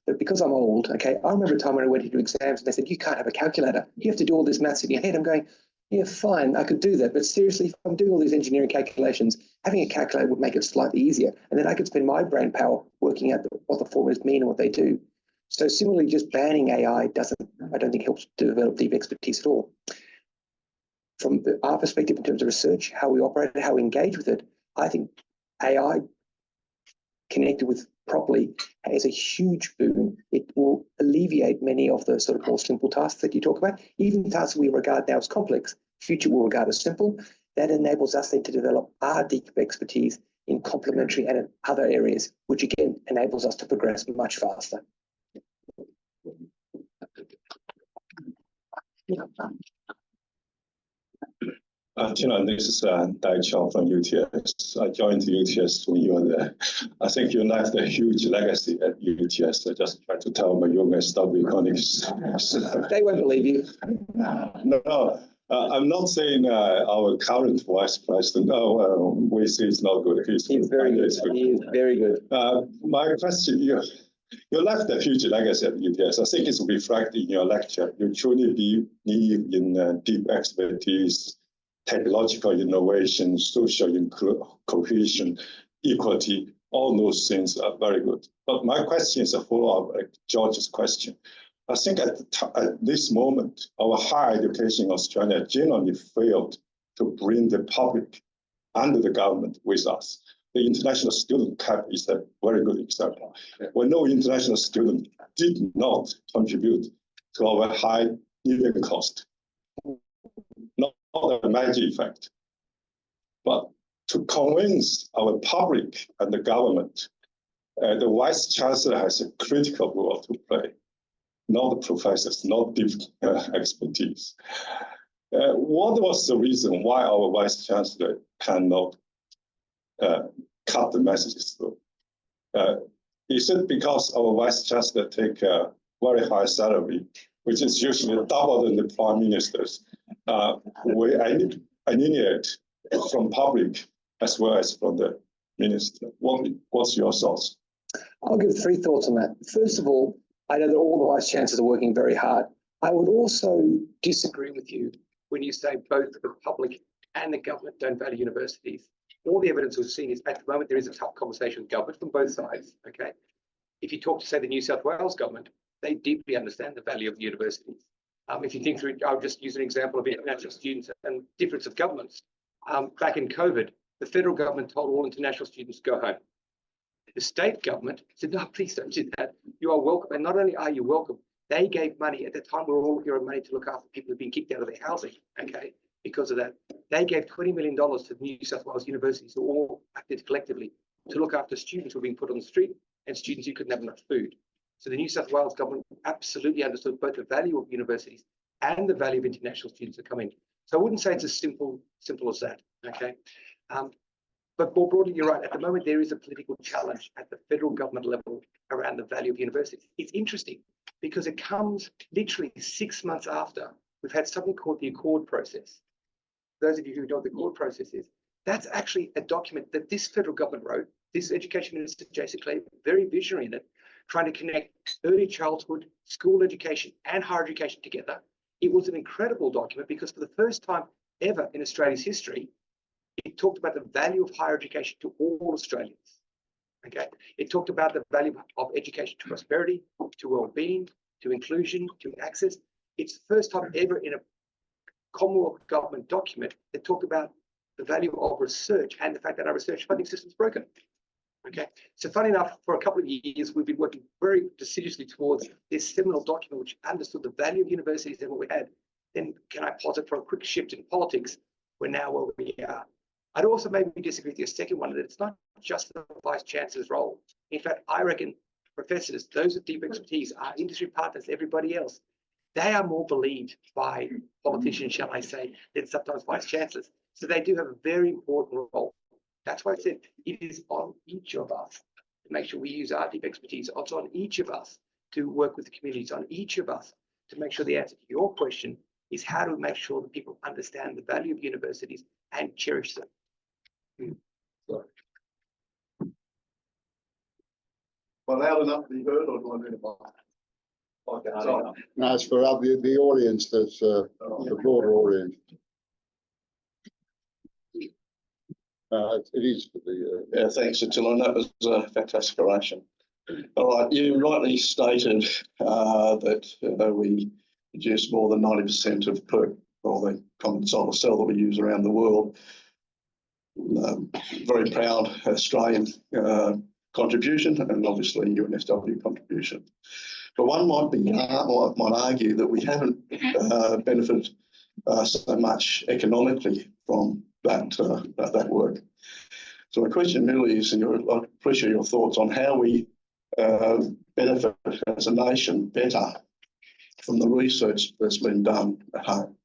But because I'm old, okay, I remember a time when I went to do exams and they said, you can't have a calculator. You have to do all this maths in your head. I'm going, yeah, fine, I could do that. But seriously, if I'm doing all these engineering calculations, having a calculator would make it slightly easier. And then I could spend my brain power working out what the formulas mean and what they do. So similarly, just banning AI I don't think helps to develop deep expertise at all. From our perspective in terms of research, how we operate it, how we engage with it, I think AI connected with properly is a huge boon. It will alleviate many of the sort of more simple tasks that you talk about. Even tasks we regard now as complex, future will regard as simple. That enables us then to develop our deep expertise in complementary and in other areas, which again enables us to progress much faster. This is Dai Chao from UTS. I joined UTS when you were there. I think you left a huge legacy at UTS. I just try to tell my UNSW colleagues. They won't believe you. No, I'm not saying our current vice president. We see it's not good. He's very good. He is very good. My question, you left a huge legacy at UTS. I think it's reflected in your lecture. You truly believe in deep expertise, technological innovation, social cohesion, equity. All those things are very good. But my question is a follow-up like George's question. I think at this moment, our higher education in Australia generally failed to bring the public and the government with us. The international student cap is a very good example. We know international students did not contribute to our high living cost. Not a magic effect. But to convince our public and the government, the Vice-Chancellor has a critical role to play. Not the professors, not deep expertise. What was the reason why our Vice-Chancellor cannot cut the messages through? Is it because our Vice-Chancellor take a very high salary, which is usually double than the Prime Minister's? We alienate from public as well as from the Minister. What's your thoughts? I'll give 3 thoughts on that. First of all, I know that all the Vice Chancellors are working very hard. I would also disagree with you When you say both the public and the government don't value universities. All the evidence we've seen is at the moment there is a tough conversation with government from both sides. Okay, if you talk to say the New South Wales government, they deeply understand the value of the universities. If you think through, I'll just use an example of international students and difference of governments. Back in COVID, the federal government told all international students to go home. The state government said, no, please don't do that. You are welcome. And not only are you welcome, they gave money. At the time, we were all given money to look after people who've been kicked out of their housing, okay, because of that. They gave $20 million to the New South Wales universities who all acted collectively to look after students who were being put on the street and students who couldn't have enough food. So the New South Wales government absolutely understood both the value of universities and the value of international students that come in. So I wouldn't say it's as simple as that, okay? But more broadly, you're right. At the moment, there is a political challenge at the federal government level around the value of universities. It's interesting because it comes literally 6 months after we've had something called the Accord process. those of you who know what the court process is, that's actually a document that this federal government wrote. This Education Minister, Jason Clay, very visionary in it, trying to connect early childhood, school education, and higher education together. It was an incredible document because for the first time ever in Australia's history, it talked about the value of higher education to all Australians. Okay, it talked about the value of education to prosperity, to well-being, to inclusion, to access. It's the first time ever in a Commonwealth government document that talked about the value of research and the fact that our research funding system is broken. Okay, so funny enough, for a couple of years, we've been working very assiduously towards this seminal document which understood the value of universities and what we had. Then can I pause it for a quick shift in politics? We're now where we are. I'd also maybe disagree with your second one, that it's not just the Vice-Chancellor's role. In fact, I reckon professors, those with deep expertise, our industry partners, everybody else, they are more believed by politicians, shall I say, than sometimes Vice-Chancellors. So they do have a very important role. That's why I said it is on each of us to make sure we use our deep expertise. It's on each of us to work with the communities, on each of us to make sure the answer to your question is how to make sure that people understand the value of universities and cherish them. Well, loud enough to be heard, or do I need a mic? No, it's for the audience, that's the broader audience. It is for the. Yeah, thanks, Attila. And that was a fantastic oration. All right, you rightly stated that we produce more than 90% of the common solar cell that we use around the world. Very proud Australian contribution, and obviously UNSW contribution. But one might argue that we haven't benefited so much economically from that work. So my question really is, and I appreciate your thoughts on how we benefit as a nation better from the research that's been done at home.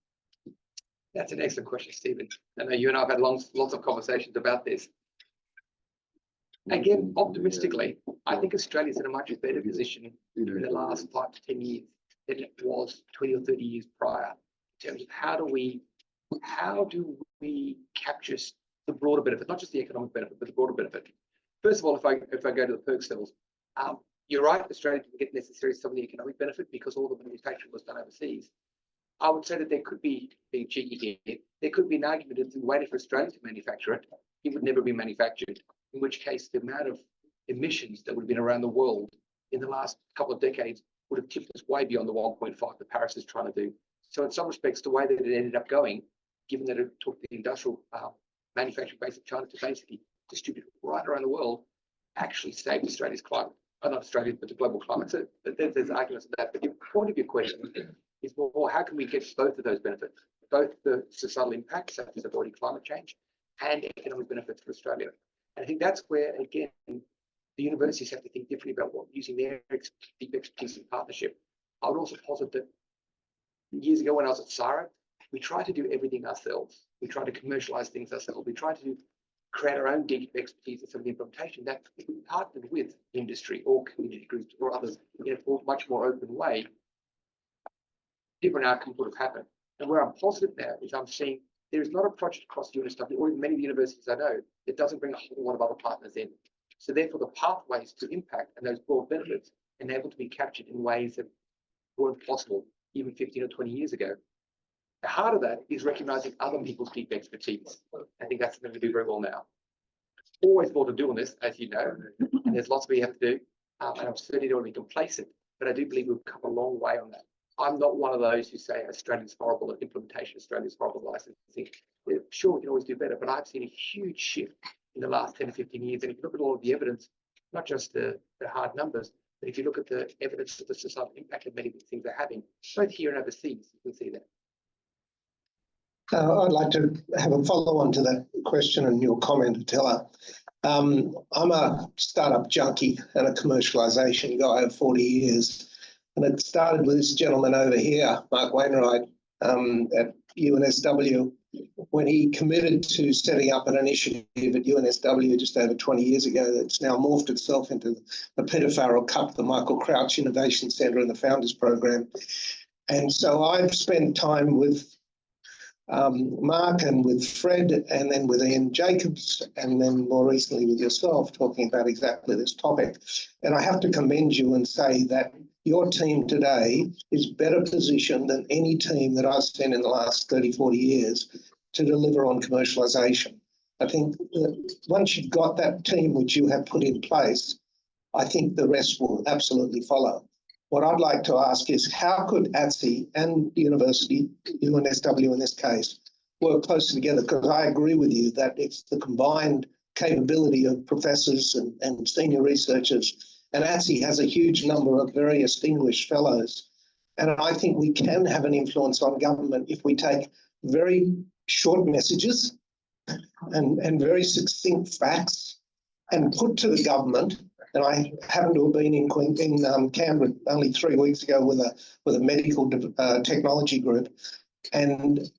That's an excellent question, Stephen. I know you and I have had lots of conversations about this. Again, optimistically, I think Australia's in a much better position in the last 5 to 10 years than it was 20 or 30 years prior, in terms of how do we capture the broader benefit, not just the economic benefit, but the broader benefit. First of all, if I go to the perks levels, you're right, Australia didn't get necessarily some of the economic benefit because all the manufacturing was done overseas. I would say that there could be, being cheeky here, there could be an argument that if we waited for Australia to manufacture it, it would never be manufactured, in which case the amount of emissions that would have been around the world in the last couple of decades would have tipped us way beyond the 1.5 that Paris is trying to do. So in some respects, the way that it ended up going, given that it took the industrial manufacturing base of China to basically distribute right around the world, actually saved Australia's climate. Not Australia, but the global climate. So there's arguments of that. But the point of your question is more, how can we get both of those benefits, both the societal impacts, such as avoiding climate change, and economic benefits for Australia? And I think that's where, again, the universities have to think differently about using their deep expertise in partnership. I would also posit that years ago when I was at SARA, we tried to do everything ourselves. We tried to commercialize things ourselves. We tried to create our own deep expertise in some of the implementation. That if we partnered with industry or community groups or others in a much more open way, different outcomes would have happened. And where I'm positive now is I'm seeing there is not a project across UNSW or even many universities I know that doesn't bring a whole lot of other partners in. So therefore, the pathways to impact and those broad benefits are able to be captured in ways that weren't possible even 15 or 20 years ago. The heart of that is recognizing other people's deep expertise. I think that's something we do very well now. Always more to do on this, as you know, and there's lots we have to do. And I'm certainly don't want to be complacent, but I do believe we've come a long way on that. I'm not one of those who say Australia's horrible at implementation, Australia's horrible at licensing. Sure, we can always do better, but I've seen a huge shift in the last 10 to 15 years. And if you look at all of the evidence, not just the hard numbers, but if you look at the evidence of the societal impact that many of these things are having, both here and overseas, you can see that. I'd like to have a follow-on to that question and your comment, Attila. I'm a startup junkie and a commercialisation guy of 40 years. And it started with this gentleman over here, Mark Wainwright, at UNSW, when he committed to setting up an initiative at UNSW just over 20 years ago that's now morphed itself into the Peter Farrell Cup, the Michael Crouch Innovation Centre and the Founders Program. And so I've spent time with Mark and with Fred, and then with Ian Jacobs, and then more recently with yourself, talking about exactly this topic. And I have to commend you and say that your team today is better positioned than any team that I've seen in the last 30, 40 years to deliver on commercialisation. I think that once you've got that team which you have put in place, I think the rest will absolutely follow. What I'd like to ask is, how could ATSE and the university, UNSW in this case, work closer together? Because I agree with you that it's the combined capability of professors and senior researchers, and ATSE has a huge number of very distinguished fellows. And I think we can have an influence on government if we take very short messages and very succinct facts and put to the government. And I happen to have been in Canberra only 3 weeks ago with a medical technology group, and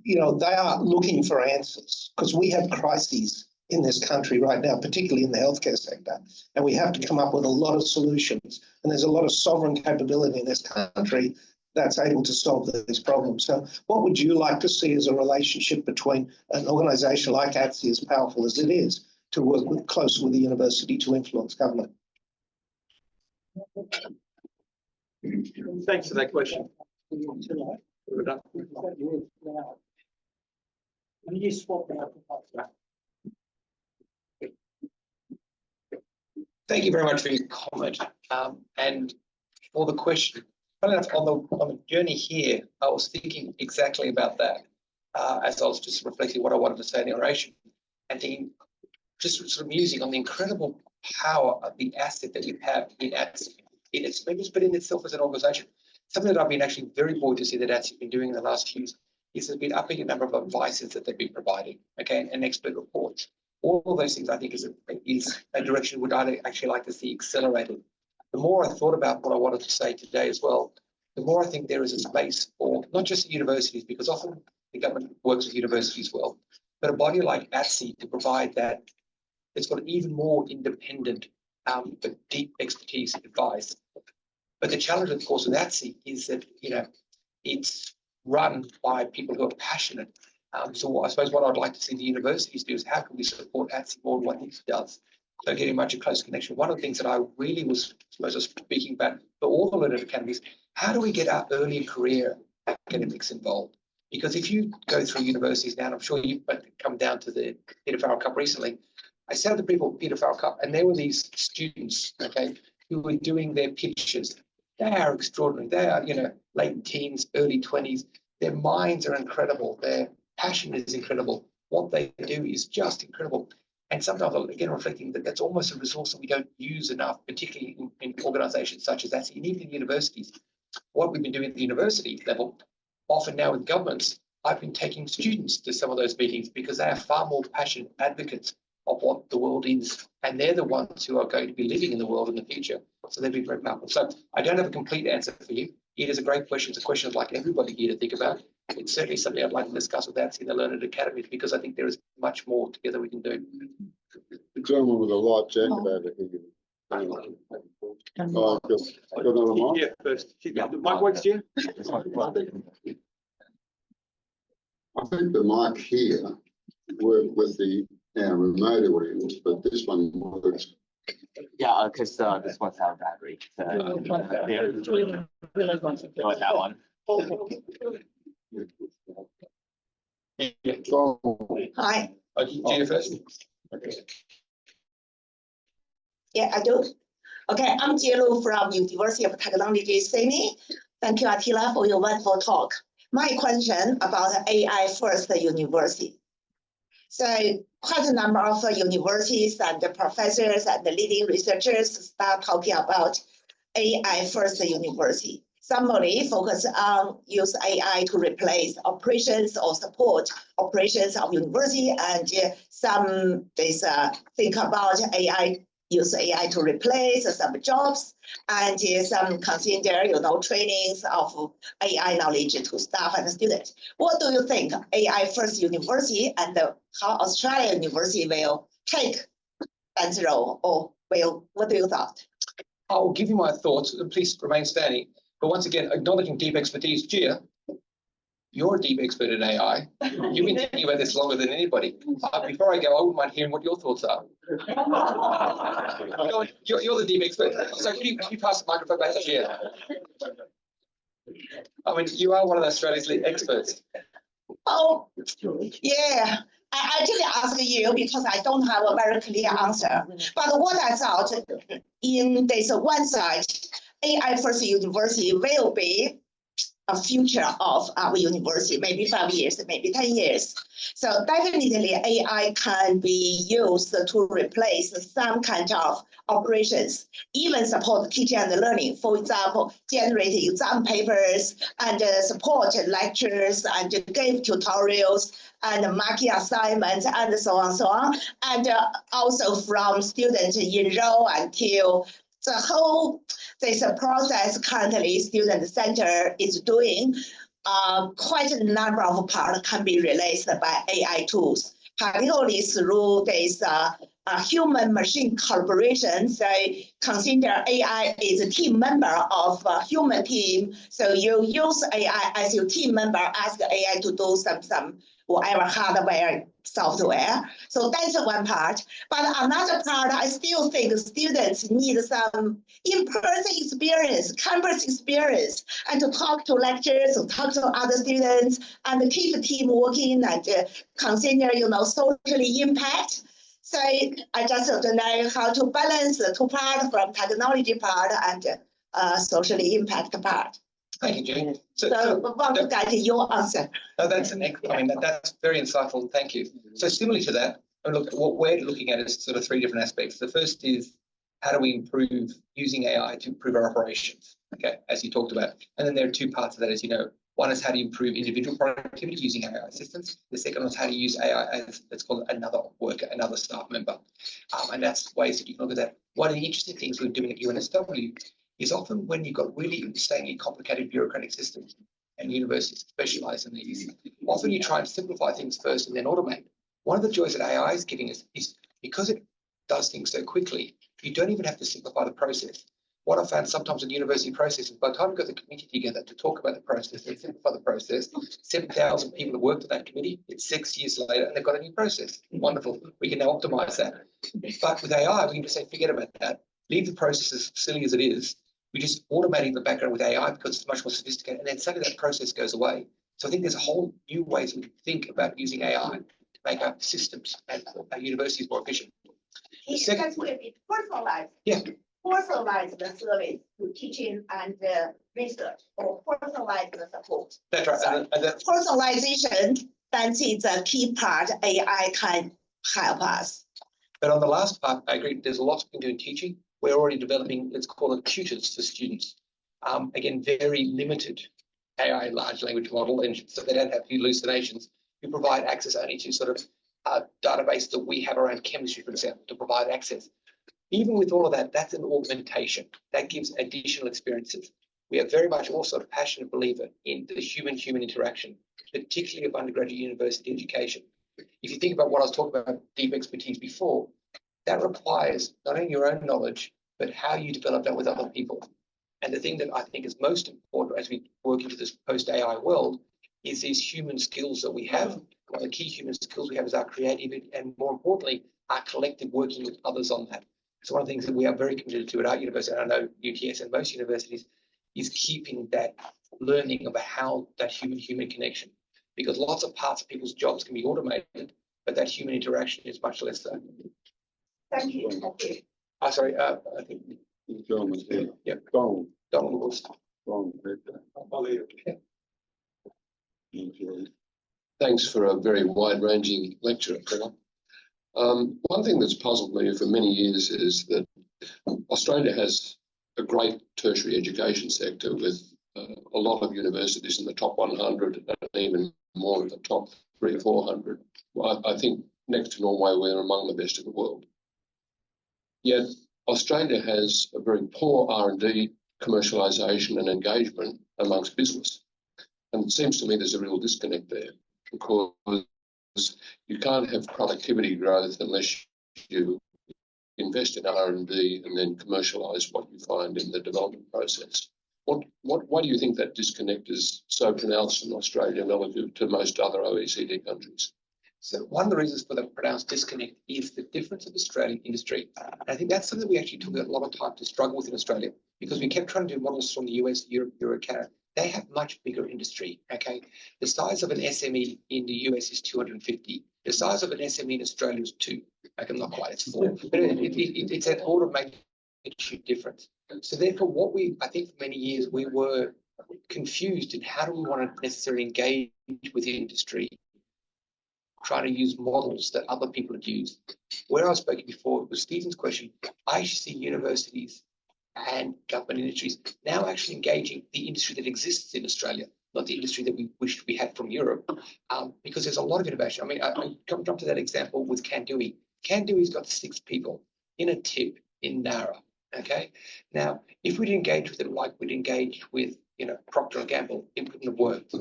you know, they are looking for answers because we have crises in this country right now, particularly in the healthcare sector, and we have to come up with a lot of solutions. And there's a lot of sovereign capability in this country that's able to solve these problems. So what would you like to see as a relationship between an organisation like ATSE, as powerful as it is, to work closely with the university to influence government? Thanks for that question. We're done. Thank you very much for your comment and for the question. Funny enough, on the journey here, I was thinking exactly about that as I was just reflecting what I wanted to say in the oration, and thinking, just sort of musing on the incredible power of the asset that you have in ATSE, in its members, but in itself as an organisation. Something that I've been actually very buoyed to see that ATSE has been doing in the last few years is there's been upping the number of advices that they've been providing, okay, and expert reports. All of those things I think is a direction would I actually like to see accelerated. The more I thought about what I wanted to say today as well, the more I think there is a space for not just universities, because often the government works with universities well, but a body like ATSE to provide that it's got even more independent, but deep expertise advice. But the challenge, of course, with ATSE is that, you know, it's run by people who are passionate. So I suppose what I'd like to see the universities do is how can we support ATSE more than what it does? So getting much a close connection. One of the things that I really was, I suppose, speaking about for all the learned academies, how do we get our early career academics involved? Because if you go through universities now, and I'm sure you've come down to the Peter Farrell Cup recently, I sat with the people at Peter Farrell Cup, and there were these students, okay, who were doing their pitches. They are extraordinary. They are, you know, late teens, early 20s. Their minds are incredible. Their passion is incredible. What they do is just incredible. And sometimes, again, reflecting that that's almost a resource that we don't use enough, particularly in organisations such as that, and even in universities. What we've been doing at the university level, often now with governments, I've been taking students to some of those meetings because they are far more passionate advocates of what the world is, and they're the ones who are going to be living in the world in the future. So they've been very powerful. So I don't have a complete answer for you. It is a great question. It's a question I'd like everybody here to think about. It's certainly something I'd like to discuss with ATSE and the Learned Academies, because I think there is much more together we can do. The gentleman with a light jacket over here. Oh, got another mic? Yeah, first. The mic works here. I think the mic here worked with our remote audience, but this one works. Yeah, because this one's out of battery. So, that one. Hi. Gina first. Okay. Yeah, I do. Okay, I'm Jielu from University of Technology, Sydney. Thank you, Attila, for your wonderful talk. My question about AI First University. So quite a number of universities and the professors and the leading researchers start talking about AI First University. Somebody focus on use AI to replace operations or support operations of university, and some think about AI, use AI to replace some jobs, and some consider, trainings of AI knowledge to staff and students. What do you think AI First University and how Australian university will take that role, or what do you thought? I'll give you my thoughts. Please remain standing. But once again, acknowledging deep expertise, Gia, You're a deep expert in AI. You've been thinking about this longer than anybody. Before I go, I wouldn't mind hearing what your thoughts are. Go on, you're the deep expert. So can you pass the microphone back to Gia? I mean, you are one of Australia's lead experts. Oh, yeah. I actually asked you because I don't have a very clear answer. But what I thought in this one side, AI First University will be a future of our university, maybe 5 years, maybe 10 years. So definitely AI can be used to replace some kind of operations, even support teaching and learning. For example, generate exam papers and support lectures and give tutorials and marking assignments and so on, so on. And also from students enroll until the whole this process currently student center is doing, quite a number of parts can be realized by AI tools, particularly through this human machine collaboration. So consider AI is a team member of a human team. So you use AI as your team member, ask AI to do some whatever hardware, software. So that's one part. But another part, I still think students need some in-person experience, campus experience, and to talk to lecturers, to talk to other students, and keep the team working and consider, socially impact. So I just don't know how to balance the two parts from technology part and socially impact part. Thank you, Jane. So want to get your answer. No, that's that's very insightful. Thank you. So similarly to that, look, what we're looking at is sort of three different aspects. The first is how do we improve using AI to improve our operations? Okay, as you talked about. And then there are two parts of that, as you know. One is how to improve individual productivity using AI assistants. The second one is how to use AI as, let's call it, another worker, another staff member. And that's ways that you can look at that. One of the interesting things we're doing at UNSW is often when you've got really insanely complicated bureaucratic systems and universities specialize in these, often you try and simplify things first and then automate. One of the joys that AI is giving us is because it does things so quickly, you don't even have to simplify the process. What I found sometimes in university processes, by the time we've got the committee together to talk about the process and simplify the process, 7,000 people have worked on that committee, it's 6 years later and they've got a new process. Wonderful. We can now optimize that. But with AI, we can just say, forget about that. Leave the process as silly as it is. We're just automating the background with AI because it's much more sophisticated, and then suddenly that process goes away. So I think there's a whole new ways we can think about using AI to make our systems and our universities more efficient. That's going to be personalized. Yeah. Personalize the service to teaching and research, or personalize the support. That's right. And that's personalization, that is a key part AI can help us. But on the last part, I agree, there's lots we can do in teaching. We're already developing, let's call it tutors for students. Again, very limited AI large language model, and so they don't have hallucinations. We provide access only to sort of database that we have around chemistry, for example, to provide access. Even with all of that, that's an augmentation. That gives additional experiences. We are very much also a passionate believer in the human-human interaction, particularly of undergraduate university education. If you think about what I was talking about, deep expertise before, that requires not only your own knowledge, but how you develop that with other people. And the thing that I think is most important as we work into this post-AI world is these human skills that we have. One of the key human skills we have is our creativity and, more importantly, our collective working with others on that. So one of the things that we are very committed to at our university, and I know UTS and most universities, is keeping that learning about how that human-human connection, because lots of parts of people's jobs can be automated, but that human interaction is much less so. Thank you. Thank you. Sorry, I think John was here. Yeah. Donald. Donald was. Thanks for a very wide-ranging lecture, Attila. One thing that's puzzled me for many years is that Australia has a great tertiary education sector with a lot of universities in the top 100 and even more in the top 300 or 400. I think next to Norway, we're among the best in the world. Yet Australia has a very poor R&D, commercialisation and engagement amongst business. And it seems to me there's a real disconnect there, because you can't have productivity growth unless you invest in R&D and then commercialise what you find in the development process. Why do you think that disconnect is so pronounced in Australia relative to most other OECD countries? So one of the reasons for the pronounced disconnect is the difference of Australian industry. And I think that's something we actually took a lot of time to struggle with in Australia, because we kept trying to do models from the US, Europe, Canada. They have much bigger industry, okay? The size of an SME in the US is 250. The size of an SME in Australia is 2. Okay, not quite, it's 4. But it's an order of magnitude difference. So therefore, I think for many years, we were confused in how do we want to necessarily engage with the industry, trying to use models that other people had used. Where I was speaking before was Stephen's question. I see universities and government industries now actually engaging the industry that exists in Australia, not the industry that we wished we had from Europe, because there's a lot of innovation. I mean, I come to that example with Kandui. Kandui's got 6 people in a tip in Nara, okay? Now, if we'd engaged with them like we'd engaged with, Procter & Gamble, it wouldn't have worked.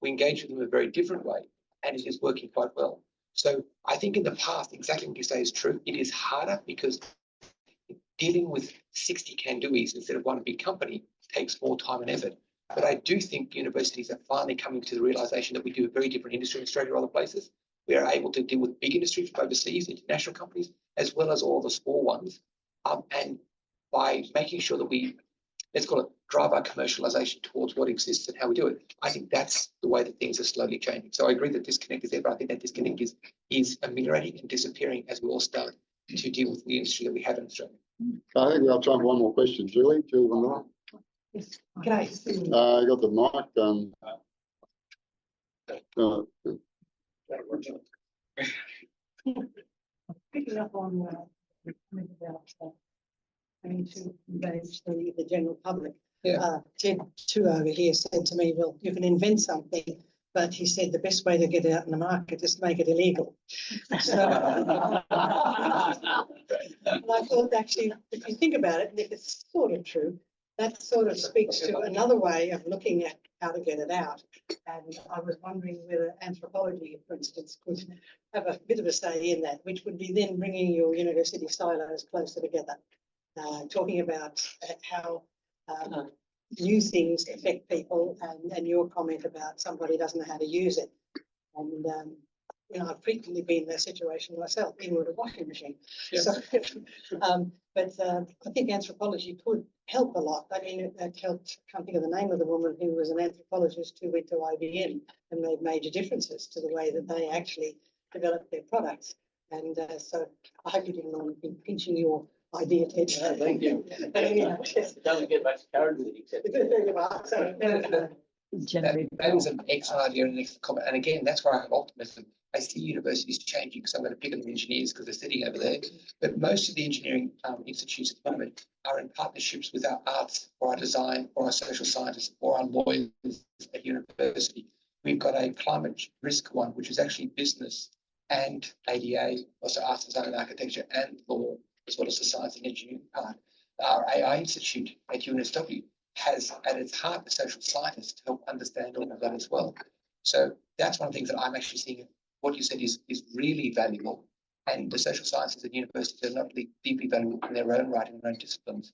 We engaged with them in a very different way, and it is working quite well. So I think in the past, exactly what you say is true. It is harder because dealing with 60 Kanduis instead of one big company takes more time and effort. But I do think universities are finally coming to the realization that we do a very different industry in Australia or other places. We are able to deal with big industry from overseas, international companies, as well as all the small ones. And by making sure that we, let's call it, drive our commercialization towards what exists and how we do it, I think that's the way that things are slowly changing. So I agree that disconnect is there, but I think that disconnect is ameliorating and disappearing as we all start to deal with the industry that we have in Australia. I think we'll try one more question, Julie. Julie Van Dyke. Yes. G'day. You got the mic. Picking up on the comment about having to engage the general public. Yeah. Ted too over here said to me, well, you can invent something, but he said the best way to get it out in the market is to make it illegal. So, and I thought actually, if you think about it, and if it's sort of true, that sort of speaks to another way of looking at how to get it out. And I was wondering whether anthropology, for instance, could have a bit of a say in that, which would be then bringing your university silos closer together, talking about how new things affect people, and your comment about somebody doesn't know how to use it. And I've frequently been in that situation myself, even with a washing machine. Yeah. So, but I think anthropology could help a lot. I mean, it helped. I can't think of the name of the woman who was an anthropologist who went to IBM and made major differences to the way that they actually developed their products. And so I hope you didn't mind me pinching your idea, Ted. Thank you. It doesn't get much currency except. That is an excellent idea and an excellent comment. And again, that's where I have optimism. I see universities changing, because I'm going to pick on the engineers because they're sitting over there. But most of the engineering institutes at the moment are in partnerships with our arts or our design or our social scientists or our lawyers at university. We've got a climate risk one, which is actually business and ADA, also arts, design and architecture and law, as well as the science and engineering part. Our AI Institute at UNSW has at its heart the social scientists to help understand all of that as well. So that's one of the things that I'm actually seeing. What you said is really valuable, and the social sciences at universities are not only deeply valuable in their own right, in their own disciplines.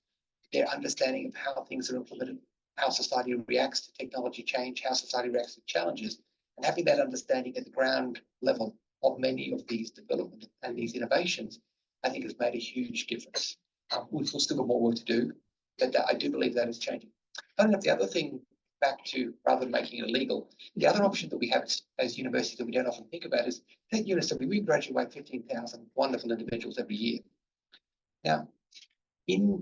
Their understanding of how things are implemented, how society reacts to technology change, how society reacts to challenges, and having that understanding at the ground level of many of these developments and these innovations, I think has made a huge difference. We've still got more work to do, but I do believe that is changing. I don't know if the other thing, back to rather than making it illegal, the other option that we have as universities that we don't often think about is that UNSW, we graduate 15,000 wonderful individuals every year. Now,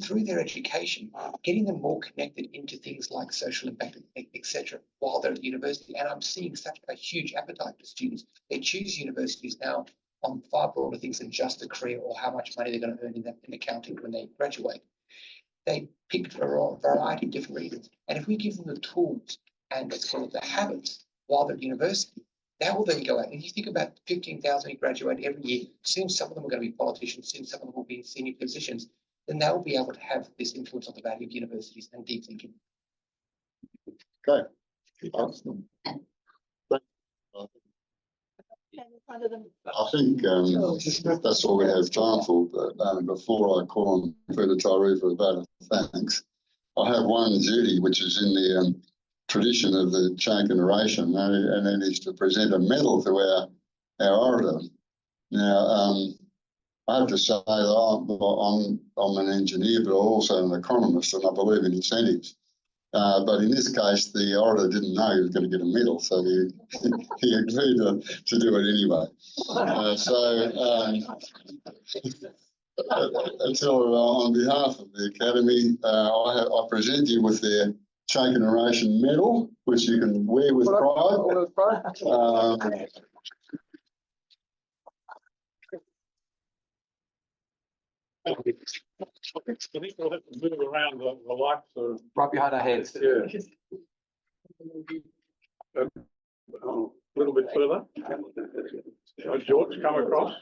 through their education, getting them more connected into things like social impact, etc., while they're at university. And I'm seeing such a huge appetite for students. They choose universities now on far broader things than just a career or how much money they're going to earn in accounting when they graduate. They pick for a variety of different reasons. And if we give them the tools and let's call it the habits while they're at university, that will then go out. And you think about 15,000 who graduate every year, soon some of them are going to be politicians, soon some of them will be in senior positions, then they'll be able to have this influence on the value of universities and deep thinking. Okay. I think that's all we have time for. But before I call on Further Tyree for a vote of thanks, I have one duty, which is in the tradition of the Chaikin Oration, and that is to present a medal to our orator. Now, I have to say that I'm an engineer, but I'm also an economist, and I believe in incentives. But in this case, the orator didn't know he was going to get a medal, so he agreed to do it anyway. Attila, on behalf of the Academy, I present you with their Chaikin Oration medal, which you can wear with pride. I think we'll have to move around the lights. Right behind our heads. Yeah. A little bit further. George, come across.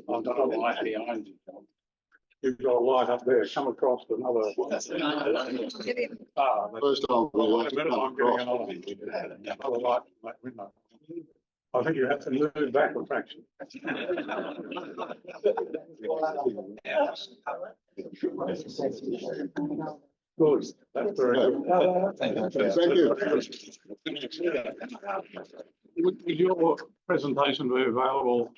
I've got a light behind you. You've got a light up there. Come across another. First time I'm getting another light from that window. I think you have to move back a fraction. Good. That's very good. Thank you. Would your presentation be available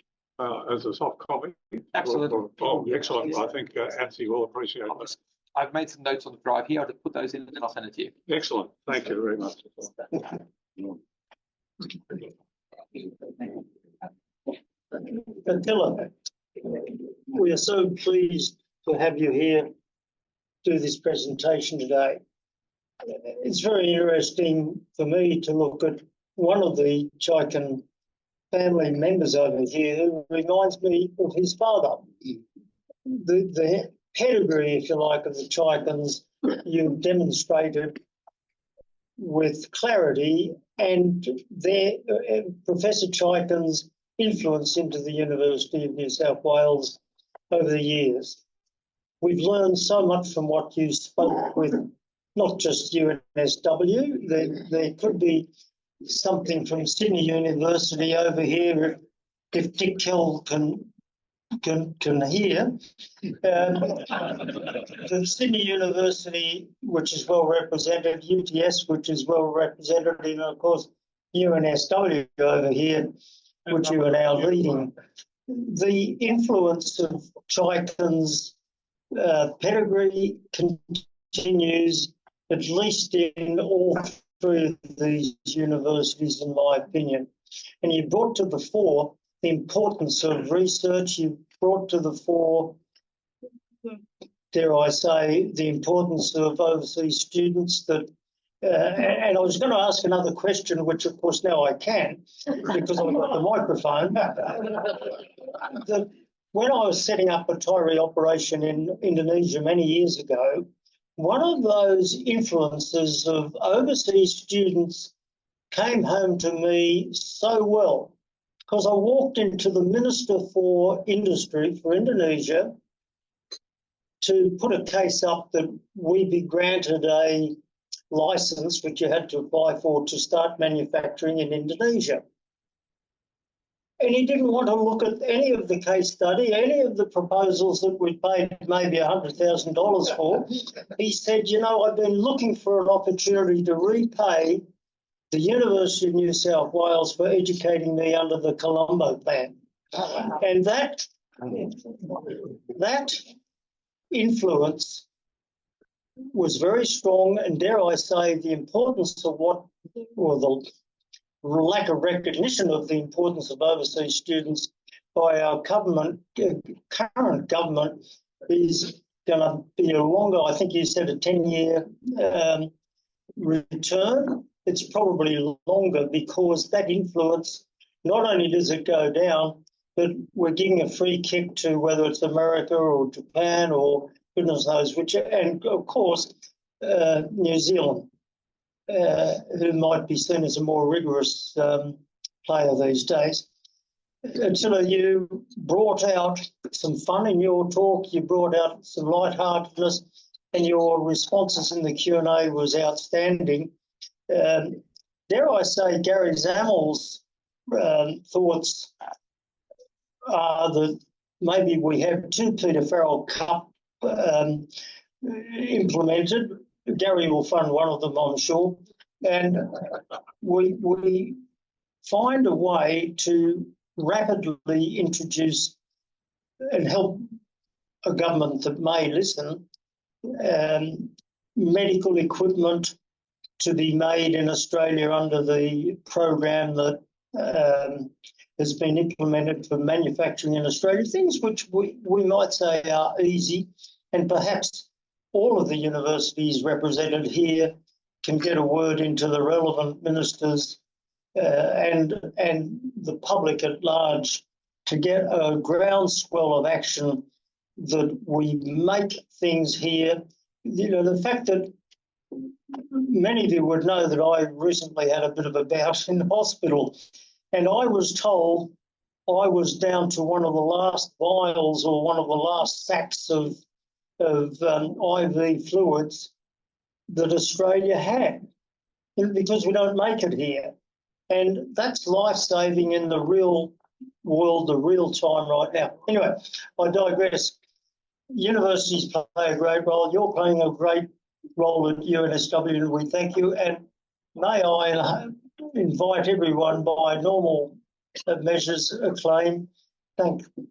as a soft copy? Absolutely. Oh, excellent. I think ATSI will appreciate that. I've made some notes on the drive here. I'll just put those in and I'll send it to you. Excellent. Thank you very much. Attila, we are so pleased to have you here do this presentation today. It's very interesting for me to look at one of the Chaikin family members over here who reminds me of his father. The pedigree, if you like, of the Chaikins you've demonstrated with clarity, and their Professor Chaikin's influence into the University of New South Wales over the years. We've learned so much from what you spoke with, not just UNSW. There could be something from Sydney University over here if Dick Kell can hear. The Sydney University, which is well represented, UTS, which is well represented, and of course UNSW over here, which you are now leading. The influence of Chaikin's pedigree continues, at least in all three of these universities, in my opinion. And you brought to the fore the importance of research. You brought to the fore, dare I say, the importance of overseas students. That, and I was going to ask another question, which of course now I can, because I've got the microphone. When I was setting up a Tyree operation in Indonesia many years ago, one of those influences of overseas students came home to me so well, because I walked into the Minister for Industry for Indonesia to put a case up that we be granted a license, which you had to apply for, to start manufacturing in Indonesia. And he didn't want to look at any of the case study, any of the proposals that we paid maybe $100,000 for. He said, you know, I've been looking for an opportunity to repay the University of New South Wales for educating me under the Colombo plan. And that influence was very strong, and dare I say, the importance of the lack of recognition of the importance of overseas students by our government, current government, is going to be a longer, I think you said a 10-year return. It's probably longer, because that influence, not only does it go down, but we're giving a free kick to whether it's America or Japan or goodness knows which, and of course New Zealand, who might be seen as a more rigorous player these days. Attila, you brought out some fun in your talk, you brought out some lightheartedness, and your responses in the Q&A was outstanding. Dare I say, Gary Zamel's thoughts are that maybe we have two Peter Farrell Cup implemented, Gary will fund one of them, I'm sure. And we find a way to rapidly introduce and help a government that may listen, medical equipment to be made in Australia under the program that has been implemented for manufacturing in Australia, things which we might say are easy, and perhaps all of the universities represented here can get a word into the relevant ministers and the public at large to get a groundswell of action that we make things here. You know, the fact that many of you would know that I recently had a bit of a bout in the hospital, and I was told I was down to one of the last vials or one of the last sacks of IV fluids that Australia had, because we don't make it here. And that's life-saving in the real world, the real time right now. Anyway, I digress. Universities play a great role. You're playing a great role at UNSW, and we thank you. And may I invite everyone by normal measures acclaim. Thank you.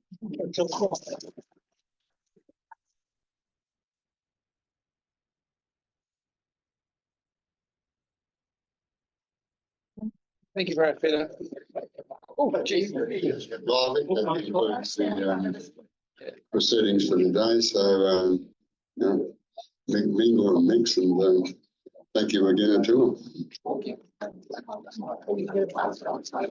Thank you very much, Peter. Oh, geez. Well, I think that concludes the proceedings for today. So, you know, mingle and mix, and thank you again, Attila.